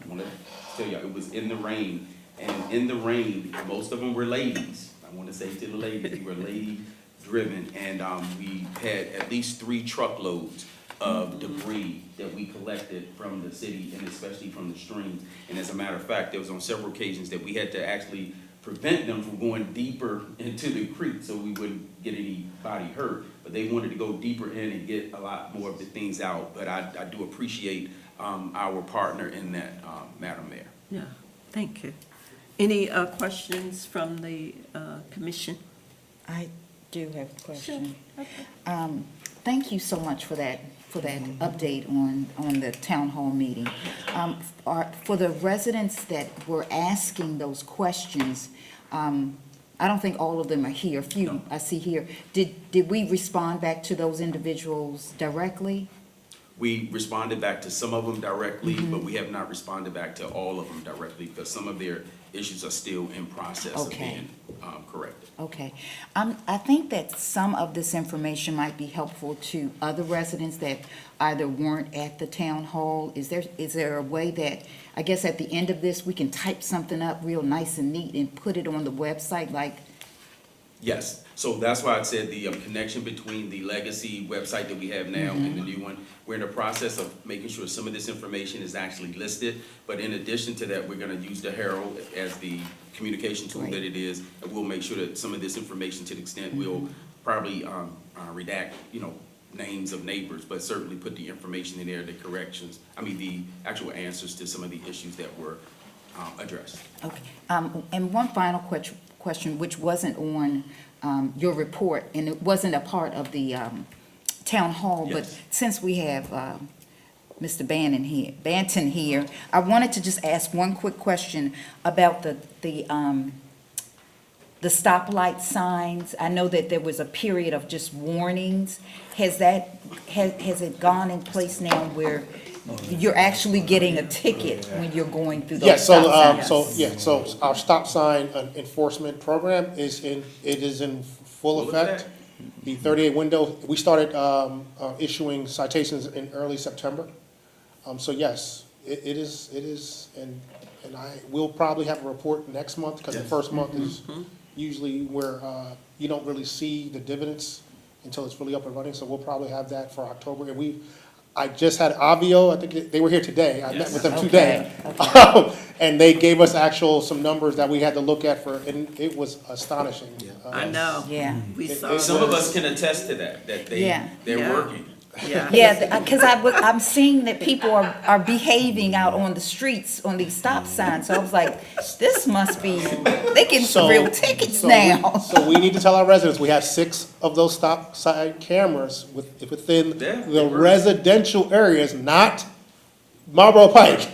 I want to tell you, it was in the rain, and in the rain, most of them were ladies. I want to say to the ladies, they were lady-driven, and we had at least 3 truckloads of debris that we collected from the city and especially from the streams. And as a matter of fact, there was on several occasions that we had to actually prevent them from going deeper into the creek so we wouldn't get anybody hurt. But they wanted to go deeper in and get a lot more of the things out. But I do appreciate our partner in that, Madam Mayor. Yeah, thank you. Any questions from the commission? I do have a question. Thank you so much for that update on the town hall meeting. For the residents that were asking those questions, I don't think all of them are here, a few I see here. Did we respond back to those individuals directly? We responded back to some of them directly, but we have not responded back to all of them directly because some of their issues are still in process of Okay. being corrected. Okay. I think that some of this information might be helpful to other residents that either weren't at the town hall. Is there a way that, I guess at the end of this, we can type something up real nice and neat and put it on the website, like? Yes, so that's why I said the connection between the legacy website that we have now and the new one. We're in the process of making sure some of this information is actually listed, but in addition to that, we're gonna use the Herald as the communication tool that it is, and we'll make sure that some of this information, to the extent we'll probably redact, names of neighbors, but certainly put the information in there, the actual answers to some of the issues that were addressed. Okay. And one final question, which wasn't on your report, and it wasn't a part of the town hall, but Yes. since we have Mr. Banton here, I wanted to just ask one quick question about the stoplight signs. I know that there was a period of just warnings. Has it gone in place now where you're actually getting a ticket when you're going through those Yes, stop signs? so our stop sign enforcement program is in full effect. The 38 window, we started issuing citations in early September. So yes, it is, and we'll probably have a report next month, because the first month is usually where you don't really see the dividends until it's really up and running, so we'll probably have that for October. And I just had Avio, I think they were here today, I met with them today. And they gave us some numbers that we had to look at and it was astonishing. I know. Yeah. We saw. Some of us can attest to that Yeah. they're Yeah. working. Yeah. Yeah, because I'm seeing that people are behaving out on the streets on these stop signs, so I was like, this must be, they getting some real tickets now. So we need to tell our residents, we have 6 of those stop sign cameras within Yeah, the they work. residential areas, not Marlboro Pike.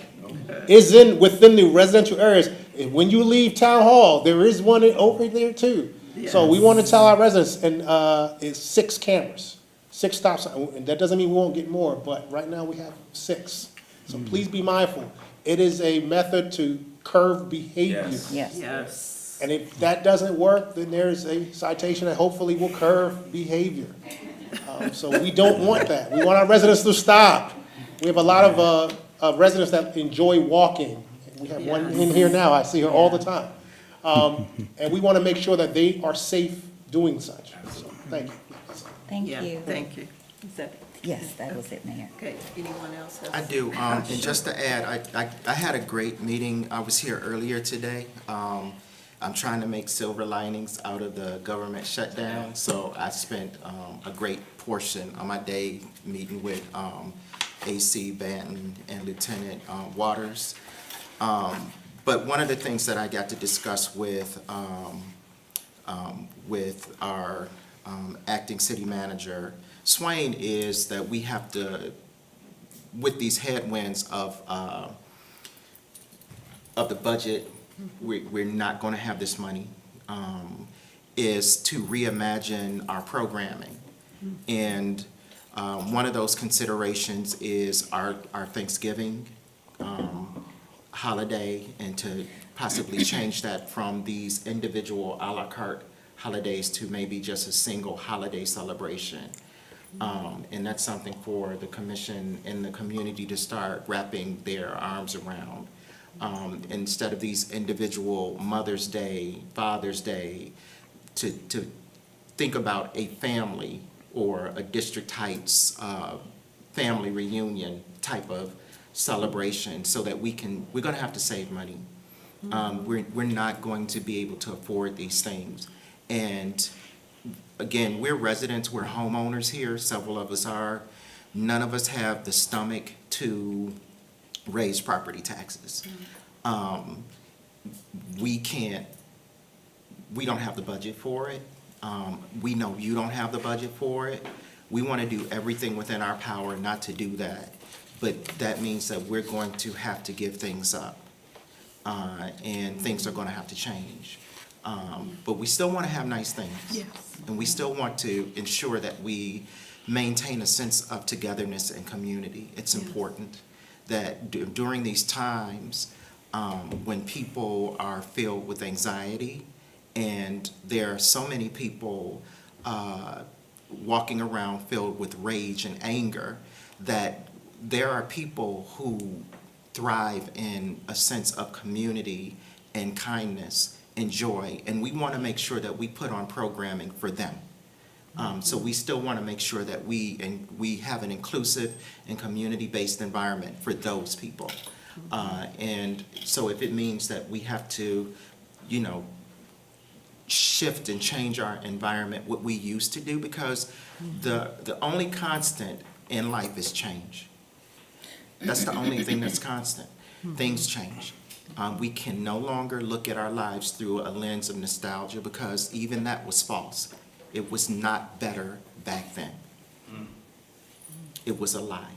Within the residential areas. And when you leave Town Hall, there is one over there too. So we want to tell our residents, and it's 6 cameras, 6 stop signs. And that doesn't mean we won't get more, but right now we have 6. So please be mindful. It is a method to curb behavior. Yes. Yes. Yes. And if that doesn't work, then there's a citation that hopefully will curb behavior. So we don't want that. We want our residents to stop. We have a lot of residents that enjoy walking. We have one in here now, I see her all the time. And we want to make sure that they are safe doing such. So, thank you. Thank Yeah, you. thank you. Is that, Yes, that was it, Mayor. okay, anyone else have? I do, and just to add, I had a great meeting, I was here earlier today. I'm trying to make silver linings out of the government shutdown, so I spent a great portion of my day meeting with AC Banton and Lieutenant Waters. But one of the things that I got to discuss with our acting city manager, Swain, is that we have to, with these headwinds of the budget, we're not going to have this money, is to reimagine our programming. And one of those considerations is our Thanksgiving holiday, and to possibly change that from these individual a la carte holidays to maybe just a single holiday celebration. And that's something for the commission and the community to start wrapping their arms around. Instead of these individual Mother's Day, Father's Day, to think about a family or a District Heights family reunion type of celebration, so that we're gonna have to save money. We're not going to be able to afford these things. And again, we're residents, we're homeowners here, several of us are. None of us have the stomach to raise property taxes. We don't have the budget for it. We know you don't have the budget for it. We want to do everything within our power not to do that. But that means that we're going to have to give things up. And things are going to have to change. But we still want to have nice things. Yes. And we still want to ensure that we maintain a sense of togetherness and community. It's important that during these times, when people are filled with anxiety, and there are so many people walking around filled with rage and anger, that there are people who thrive in a sense of community and kindness and joy, and we want to make sure that we put on programming for them. So we still want to make sure that we have an inclusive and community-based environment for those people. And so if it means that we have to, shift and change our environment, what we used to do, because the only constant in life is change. That's the only thing that's constant. Things change. We can no longer look at our lives through a lens of nostalgia, because even that was false. It was not better back then. It was a lie.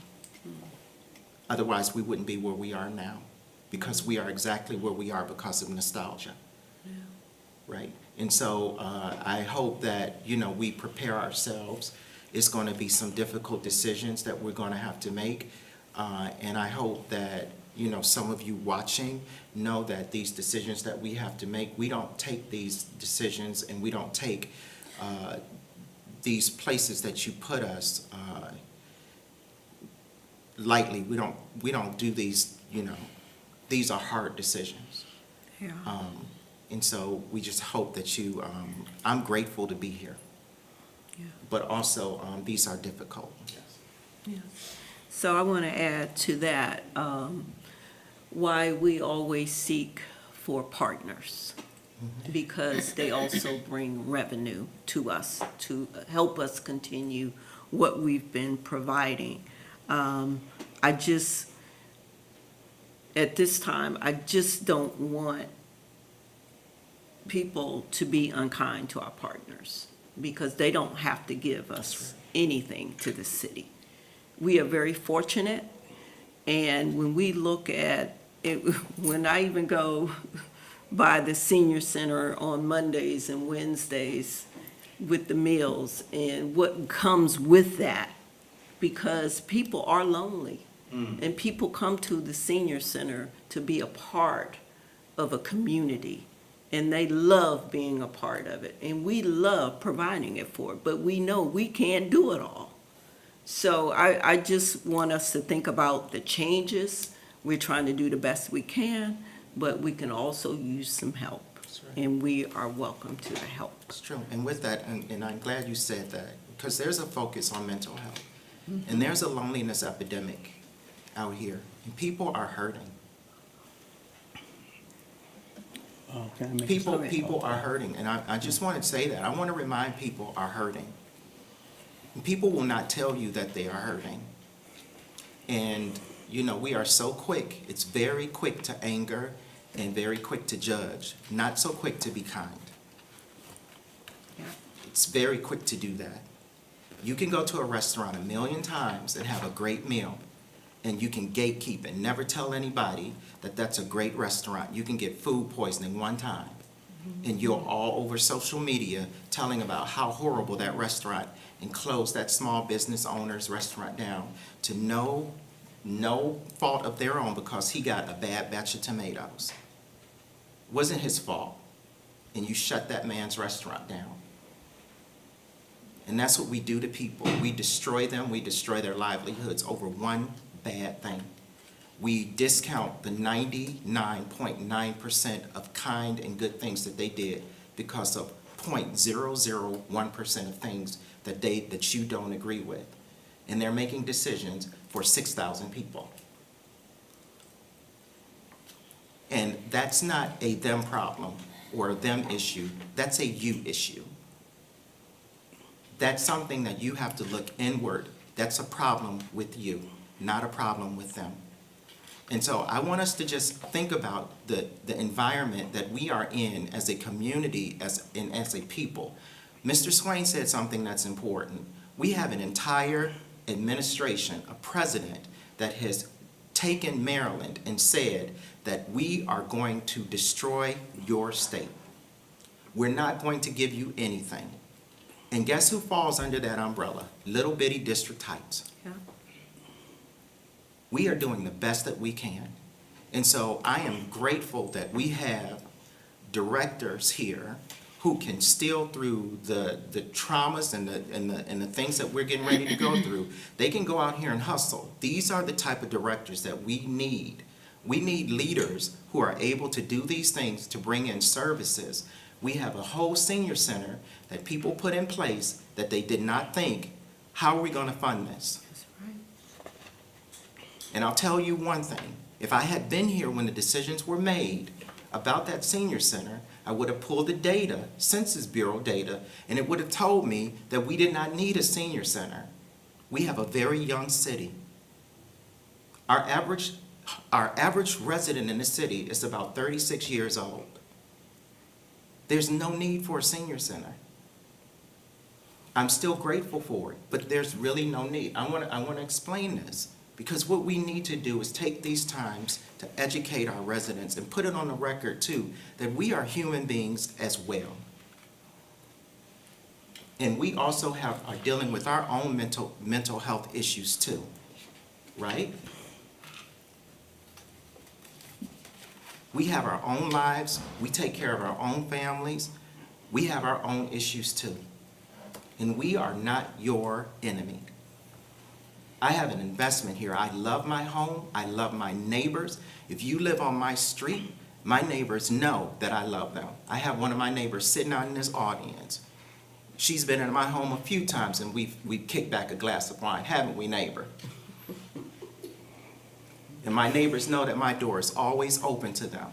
Otherwise, we wouldn't be where we are now, because we are exactly where we are because of nostalgia. Right? And so I hope that, we prepare ourselves. It's going to be some difficult decisions that we're going to have to make. And I hope that, some of you watching know that these decisions that we have to make, we don't take these decisions, and we don't take these places that you put us lightly. We don't do these, these are hard decisions. Yeah. And so we just hope that I'm grateful to be here. Yeah. But also, these are difficult. Yeah. So I want to add to that, why we always seek for partners, because they also bring revenue to us to help us continue what we've been providing. At this time, I just don't want people to be unkind to our partners, because they don't have to give us anything to the city. We are very fortunate, and when we look at it, when I even go by the senior center on Mondays and Wednesdays with the meals and what comes with that, because people are lonely, and people come to the senior center to be a part of a community, and they love being a part of it, and we love providing it for it, but we know we can't do it all. So I just want us to think about the changes. We're trying to do the best we can, but we can also use some help. That's right. And we are welcome to the help. It's true. And with that, and I'm glad you said that, because there's a focus on mental health. And there's a loneliness epidemic out here, and people are hurting. Can I make a People are hurting, and I just want to say that. I want to remind people are hurting. And people will not tell you that they are hurting. And, you know, we are so quick. It's very quick to anger and very quick to judge, not so quick to be kind. It's very quick to do that. You can go to a restaurant 1,000,000 times and have a great meal, and you can gatekeep and never tell anybody that that's a great restaurant. You can get food poisoning one time, and you're all over social media telling about how horrible that restaurant, and close that small business owner's restaurant down to no fault of their own because he got a bad batch of tomatoes. Wasn't his fault, and you shut that man's restaurant down. And that's what we do to people. We destroy them, we destroy their livelihoods over one bad thing. We discount the 99.9% of kind and good things that they did because of 0.001% of things that you don't agree with. And they're making decisions for 6,000 people. And that's not a them problem or a them issue, that's a you issue. That's something that you have to look inward. That's a problem with you, not a problem with them. And so I want us to just think about the environment that we are in as a community, as a people. Mr. Swain said something that's important. We have an entire administration, a president, that has taken Maryland and said that we are going to destroy your state. We're not going to give you anything. And guess who falls under that umbrella? Little bitty District Heights. Yeah. We are doing the best that we can. And so I am grateful that we have directors here who can still, through the traumas and the things that we're getting ready to go through, they can go out here and hustle. These are the type of directors that we need. We need leaders who are able to do these things to bring in services. We have a whole senior center that people put in place that they did not think, how are we going to fund this? That's right. And I'll tell you one thing, if I had been here when the decisions were made about that senior center, I would have pulled the data, Census Bureau data, and it would have told me that we did not need a senior center. We have a very young city. Our average resident in the city is about 36 years old. There's no need for a senior center. I'm still grateful for it, but there's really no need. I want to explain this, because what we need to do is take these times to educate our residents and put it on the record too, that we are human beings as well. And we also are dealing with our own mental health issues too, right? We have our own lives, we take care of our own families, we have our own issues too. And we are not your enemy. I have an investment here. I love my home, I love my neighbors. If you live on my street, my neighbors know that I love them. I have one of my neighbors sitting out in this audience. She's been in my home a few times and we've kicked back a glass of wine, haven't we, neighbor? And my neighbors know that my door is always open to them,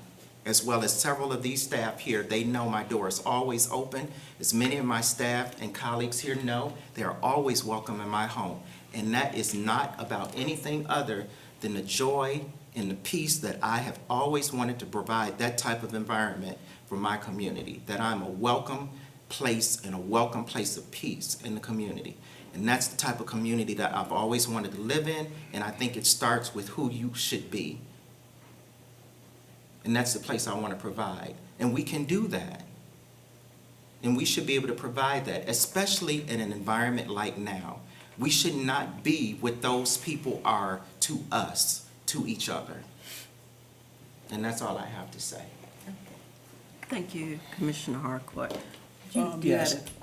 as well as several of these staff here. They know my door is always open. As many of my staff and colleagues here know, they are always welcome in my home. And that is not about anything other than the joy and the peace that I have always wanted to provide, that type of environment for my community, that I'm a welcome place and a welcome place of peace in the community. And that's the type of community that I've always wanted to live in, and I think it starts with who you should be. And that's the place I want to provide. And we can do that. And we should be able to provide that, especially in an environment like now. We should not be what those people are to us, to each other. And that's all I have to say. Thank you, Commissioner Harcourt. You had Yes. a question?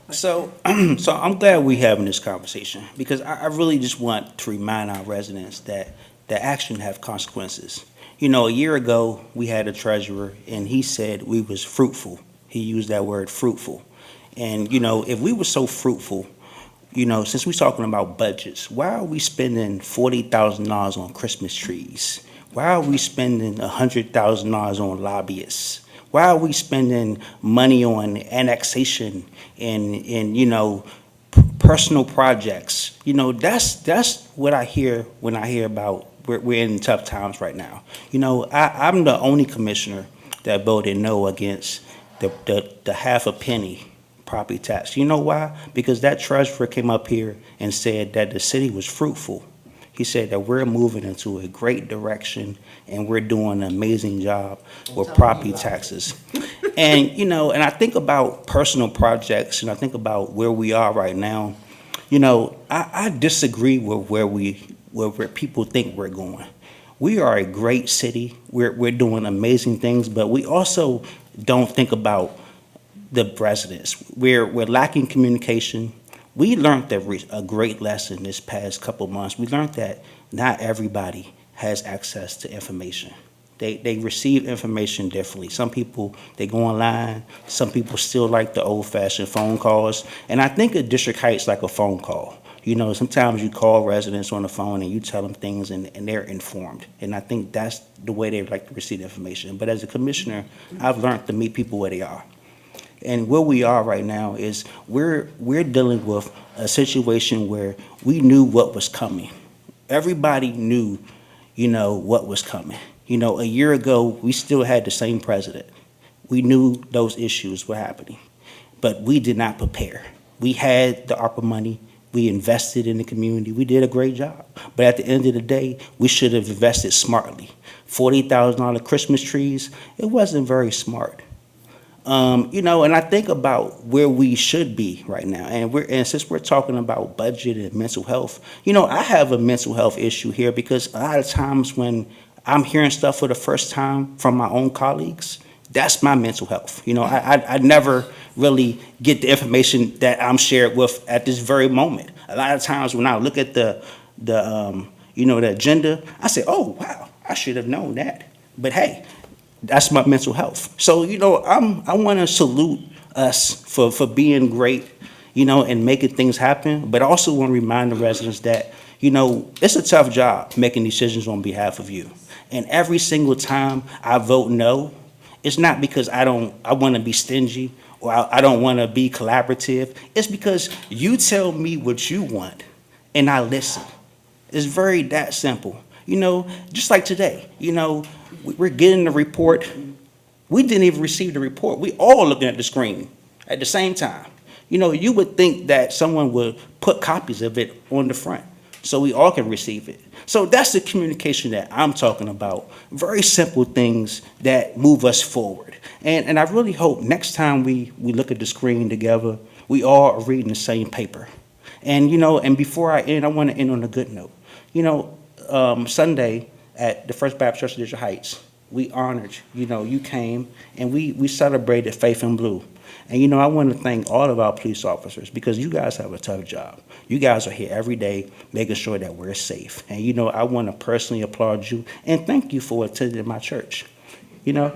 So I'm glad we're having this conversation, because I really just want to remind our residents that action have consequences. You know, a year ago, we had a treasurer, and he said we was fruitful. He used that word, fruitful. And, you know, if we were so fruitful, you know, since we're talking about budgets, why are we spending $40,000 on Christmas trees? Why are we spending $100,000 on lobbyists? Why are we spending money on annexation and personal projects? That's what I hear when I hear about we're in tough times right now. I'm the only commissioner that voted no against the half a penny property tax. You know why? Because that treasurer came up here and said that the city was fruitful. He said that we're moving into a great direction and we're doing an amazing job with property taxes. And, and I think about personal projects and I think about where we are right now. I disagree with where people think we're going. We are a great city. We're doing amazing things, but we also don't think about the residents. We're lacking communication. We learned a great lesson this past couple months. We learned that not everybody has access to information. They receive information differently. Some people, they go online. Some people still like the old-fashioned phone calls. And I think of District Heights like a phone call. Sometimes you call residents on the phone and you tell them things and they're informed. And I think that's the way they like to receive information. But as a commissioner, I've learned to meet people where they are. And where we are right now is we're dealing with a situation where we knew what was coming. Everybody knew, what was coming. A year ago, we still had the same president. We knew those issues were happening, but we did not prepare. We had the ARPA money. We invested in the community. We did a great job. But at the end of the day, we should have invested smartly. $40,000 Christmas trees, it wasn't very smart. And I think about where we should be right now. And since we're talking about budget and mental health, I have a mental health issue here because a lot of times when I'm hearing stuff for the first time from my own colleagues, that's my mental health. I never really get the information that I'm shared with at this very moment. A lot of times when I look at the agenda, I say, oh, wow, I should have known that. But hey, that's my mental health. So, I want to salute us for being great, and making things happen. But I also want to remind the residents that, it's a tough job making decisions on behalf of you. And every single time I vote no, it's not because I want to be stingy or I don't want to be collaborative. It's because you tell me what you want and I listen. It's very that simple. Just like today, we're getting the report. We didn't even receive the report. We all looking at the screen at the same time. You would think that someone would put copies of it on the front so we all can receive it. So that's the communication that I'm talking about. Very simple things that move us forward. And I really hope next time we look at the screen together, we all are reading the same paper. And, and before I end, I want to end on a good note. Sunday at the First Baptist Church of District Heights, we honored, you came and we celebrated Faith in Blue. And, I want to thank all of our police officers because you guys have a tough job. You guys are here every day making sure that we're safe. And, I want to personally applaud you and thank you for attending my church. I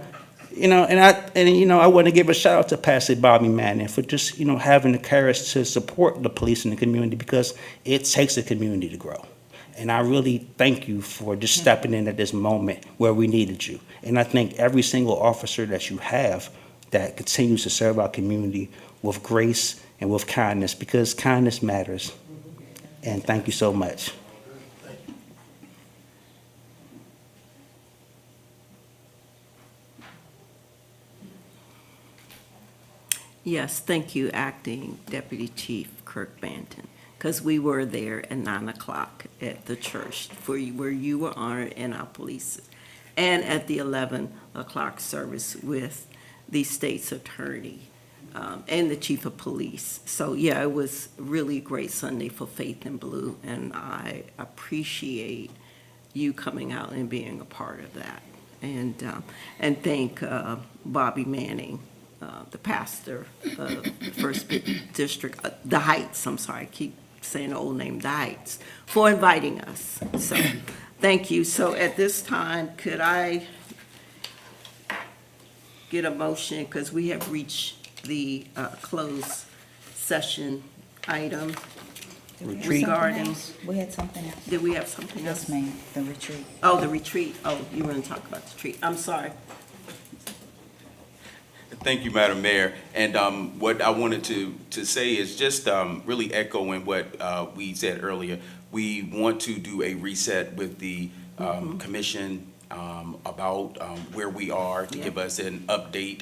want to give a shout out to Pastor Bobby Manning for just, having the courage to support the police in the community because it takes a community to grow. And I really thank you for just stepping in at this moment where we needed you. And I thank every single officer that you have that continues to serve our community with grace and with kindness because kindness matters. And thank you so much. Yes, thank you, Acting Deputy Chief Kirk Banton, because we were there at 9 o'clock at the church where you were honored and our police, and at the 11 o'clock service with the state's attorney and the chief of police. So, yeah, it was really a great Sunday for Faith in Blue, and I appreciate you coming out and being a part of that. And thank Bobby Manning, the pastor of the First District, the Heights, I'm sorry, I keep saying the old name, the Heights, for inviting us. So, thank you. So at this time, could I get a motion, because we have reached the closed session item regarding, We had something else. did we have something else? Yes, ma'am, the retreat. Oh, the retreat. Oh, you want to talk about the retreat. I'm sorry. Thank you, Madam Mayor. And what I wanted to say is just really echoing what we said earlier. We want to do a reset with the commission about where we are, to give us an update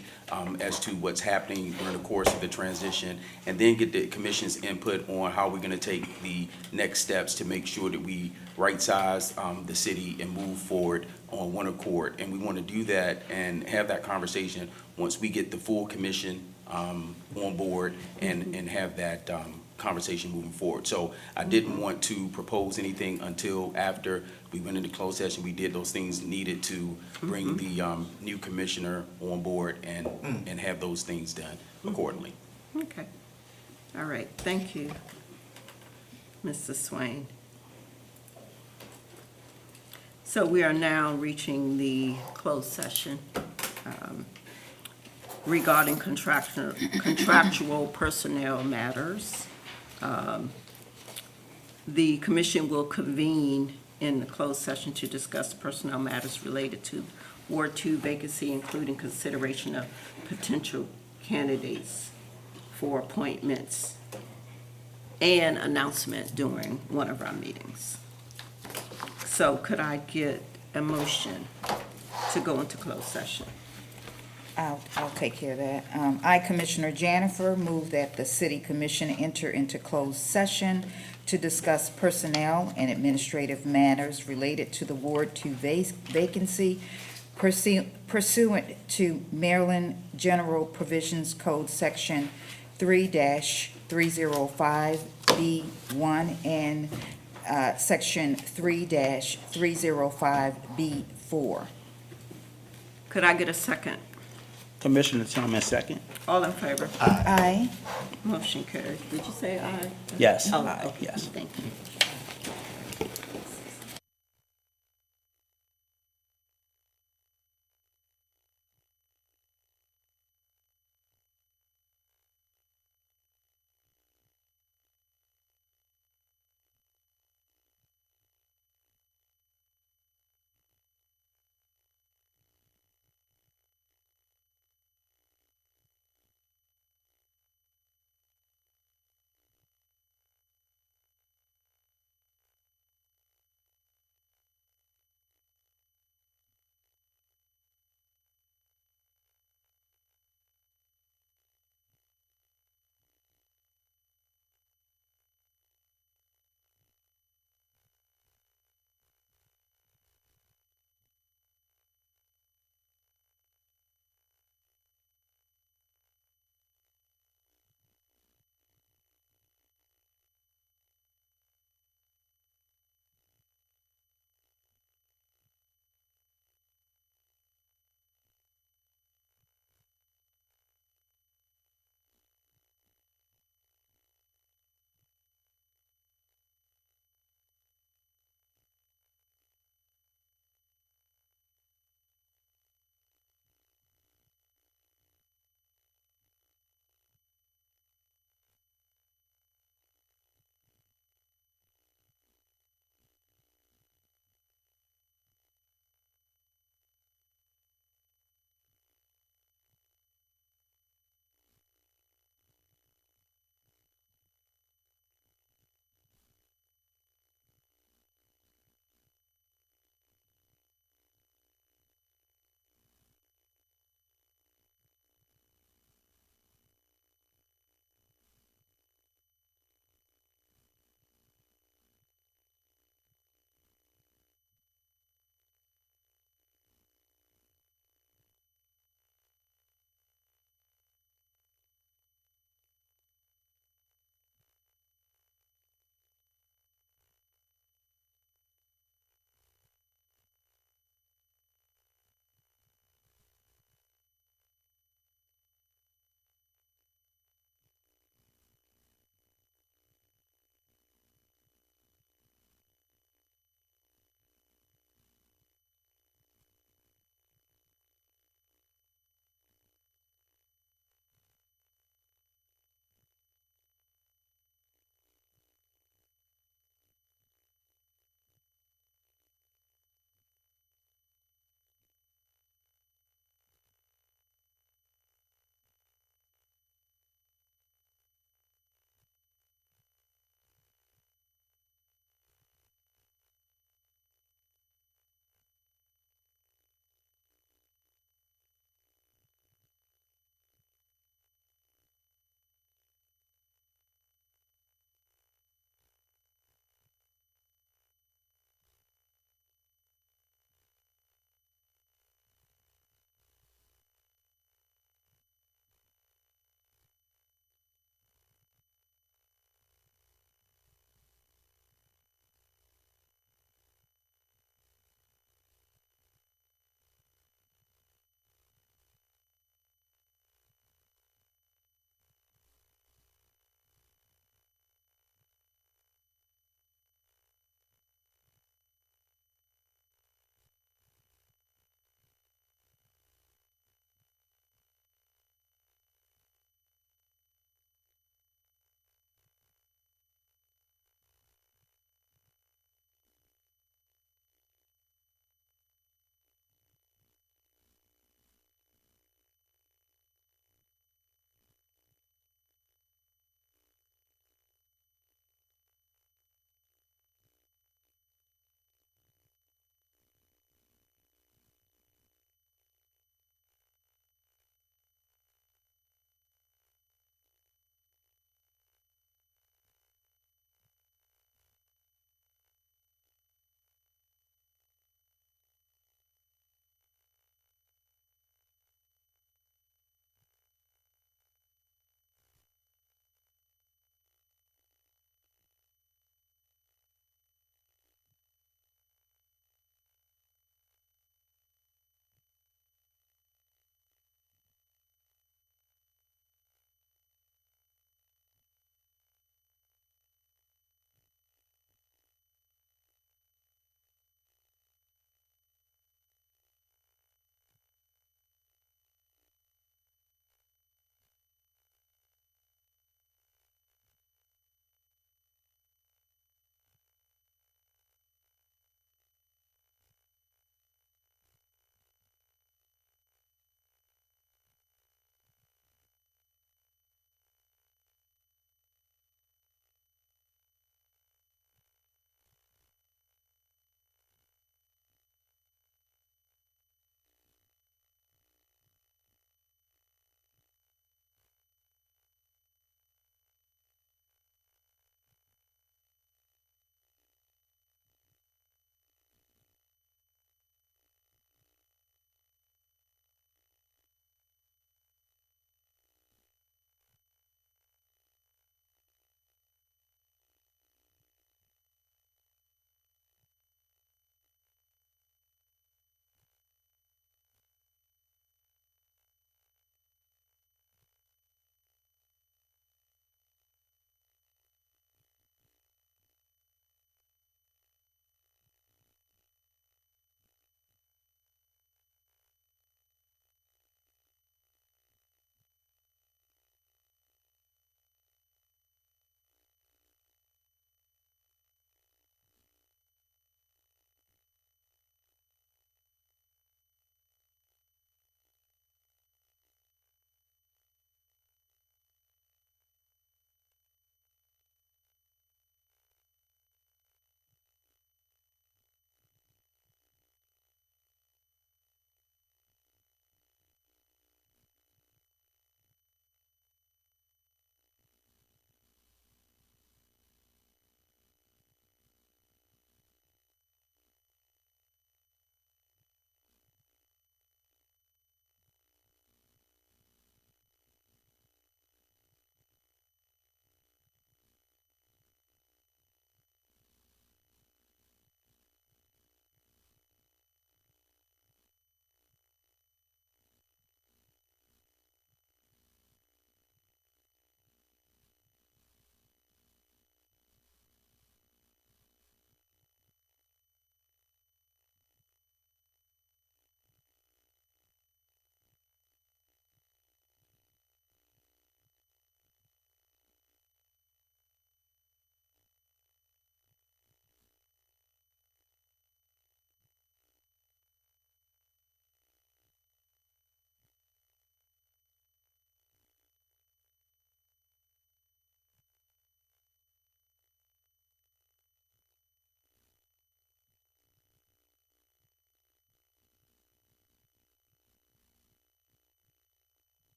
as to what's happening during the course of the transition, and then get the commission's input on how we're going to take the next steps to make sure that we right-size the city and move forward on one accord. And we want to do that and have that conversation once we get the full commission on board and have that conversation moving forward. So I didn't want to propose anything until after we went into closed session. We did those things needed to bring the new commissioner on board and have those things done accordingly. Okay. All right, thank you, Mr. Swain. So we are now reaching the closed session regarding contractual personnel matters. The commission will convene in the closed session to discuss personnel matters related to Ward 2 vacancy, including consideration of potential candidates for appointments and announcement during one of our meetings. So could I get a motion to go into closed session? I'll take care of that. I, Commissioner Janifer, move that the city commission enter into closed session to discuss personnel and administrative matters related to the Ward 2 vacancy pursuant to Maryland General Provisions Code Section 3-305B1 and Section 3-305B4. Could I get a second? Commissioner Thomas, second. All in favor? Aye. Motion carried. Did you say aye? Yes. Oh, Aye, okay. yes. Thank you.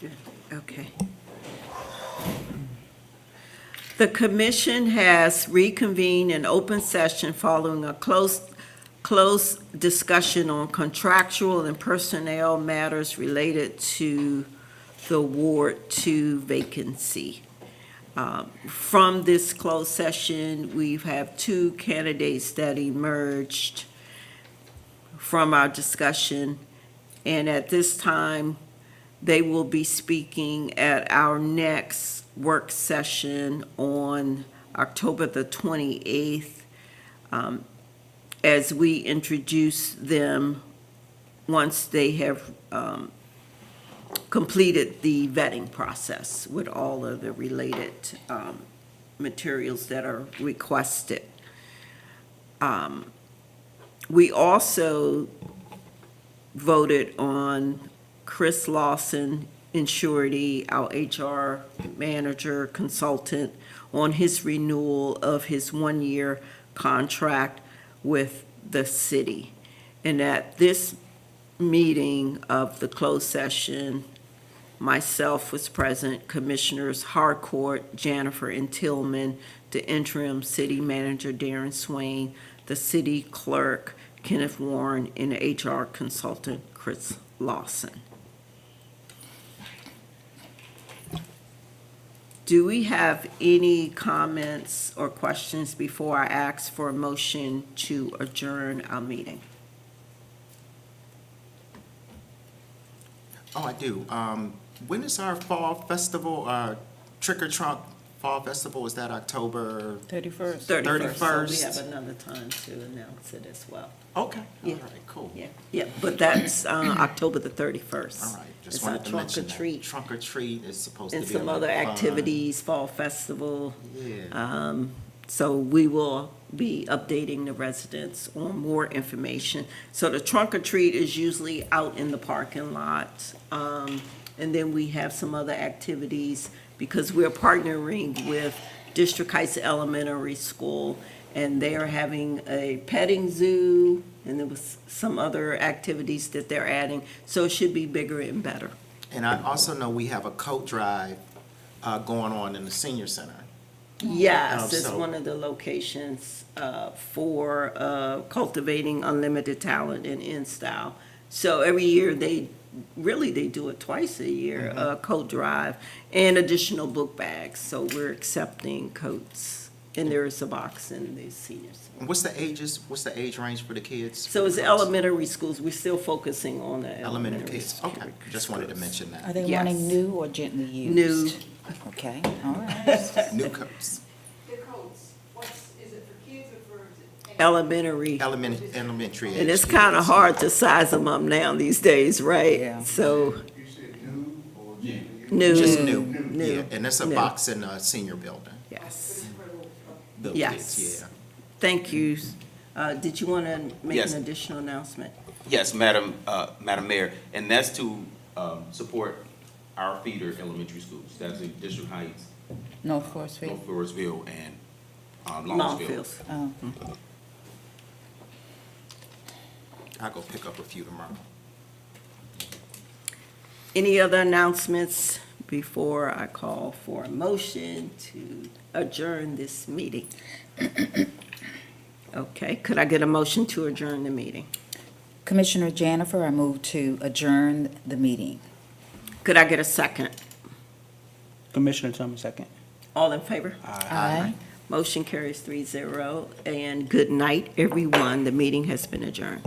Good, okay. The commission has reconvened in open session following a close discussion on contractual and personnel matters related to the Ward 2 vacancy. From this closed session, we have 2 candidates that emerged from our discussion, and at this time, they will be speaking at our next work session on October the 28th, as we introduce them once they have completed the vetting process with all of the related materials that are requested. We also voted on Chris Lawson in surety, our HR manager consultant, on his renewal of his one-year contract with the city. And at this meeting of the closed session, myself was present, Commissioners Harcourt, Jennifer, and Tillman, the interim city manager Darren Swain, the city clerk Kenneth Warren, and the HR consultant Chris Lawson. Do we have any comments or questions before I ask for a motion to adjourn our meeting? Oh, I do. When is our fall festival, Trick or Trunk Fall Festival? Is that October? 31st. 31st, so we 31st. have another time to announce it as well. Okay, all Yeah. right, cool. Yeah, but that's October the 31st. All right, just It's our wanted to trunk or mention that. treat. Trunk or treat is supposed to be And a some lot other of fun. activities, fall festival. Yeah. So we will be updating the residents on more information. So the trunk or treat is usually out in the parking lot. And then we have some other activities because we're partnering with District Heights Elementary School, and they are having a petting zoo, and there was some other activities that they're adding. So it should be bigger and better. And I also know we have a coat drive going on in the senior center. Yes, it's So- one of the locations for cultivating unlimited talent and in-style. So every year, they do it twice a year, coat drive and additional book bags. So we're accepting coats, and there is a box in the seniors. And what's the age range for the kids? So it's elementary schools, we're still focusing on the Elementary elementary. kids, okay, just wanted to mention Are that. they Yes. wanting new or gently used? New. Okay, all right. New coats, The coats, is it for kids or for? Elementary. elementary age. And it's kids. kind of hard to size them up now these days, right? Yeah. So, You said new or gently? new. Just new, New. yeah, and that's a New. box in the senior building. Yes. Little Yes. kids, yeah. Thank you. Did you want to make Yes. an additional announcement? Yes, Madam Mayor, and that's to support our feeder elementary schools. That's in District Heights, North Forestville? North Forestville, and Longville. Longfields. Oh, I'll go pick up a few tomorrow. Any other announcements before I call for a motion to adjourn this meeting? Okay, could I get a motion to adjourn the meeting? Commissioner Jennifer, I move to adjourn the meeting. Could I get a second? Commissioner Tillman, second. All in favor? Aye. Motion carries 3-0, and good night, everyone. The meeting has been adjourned.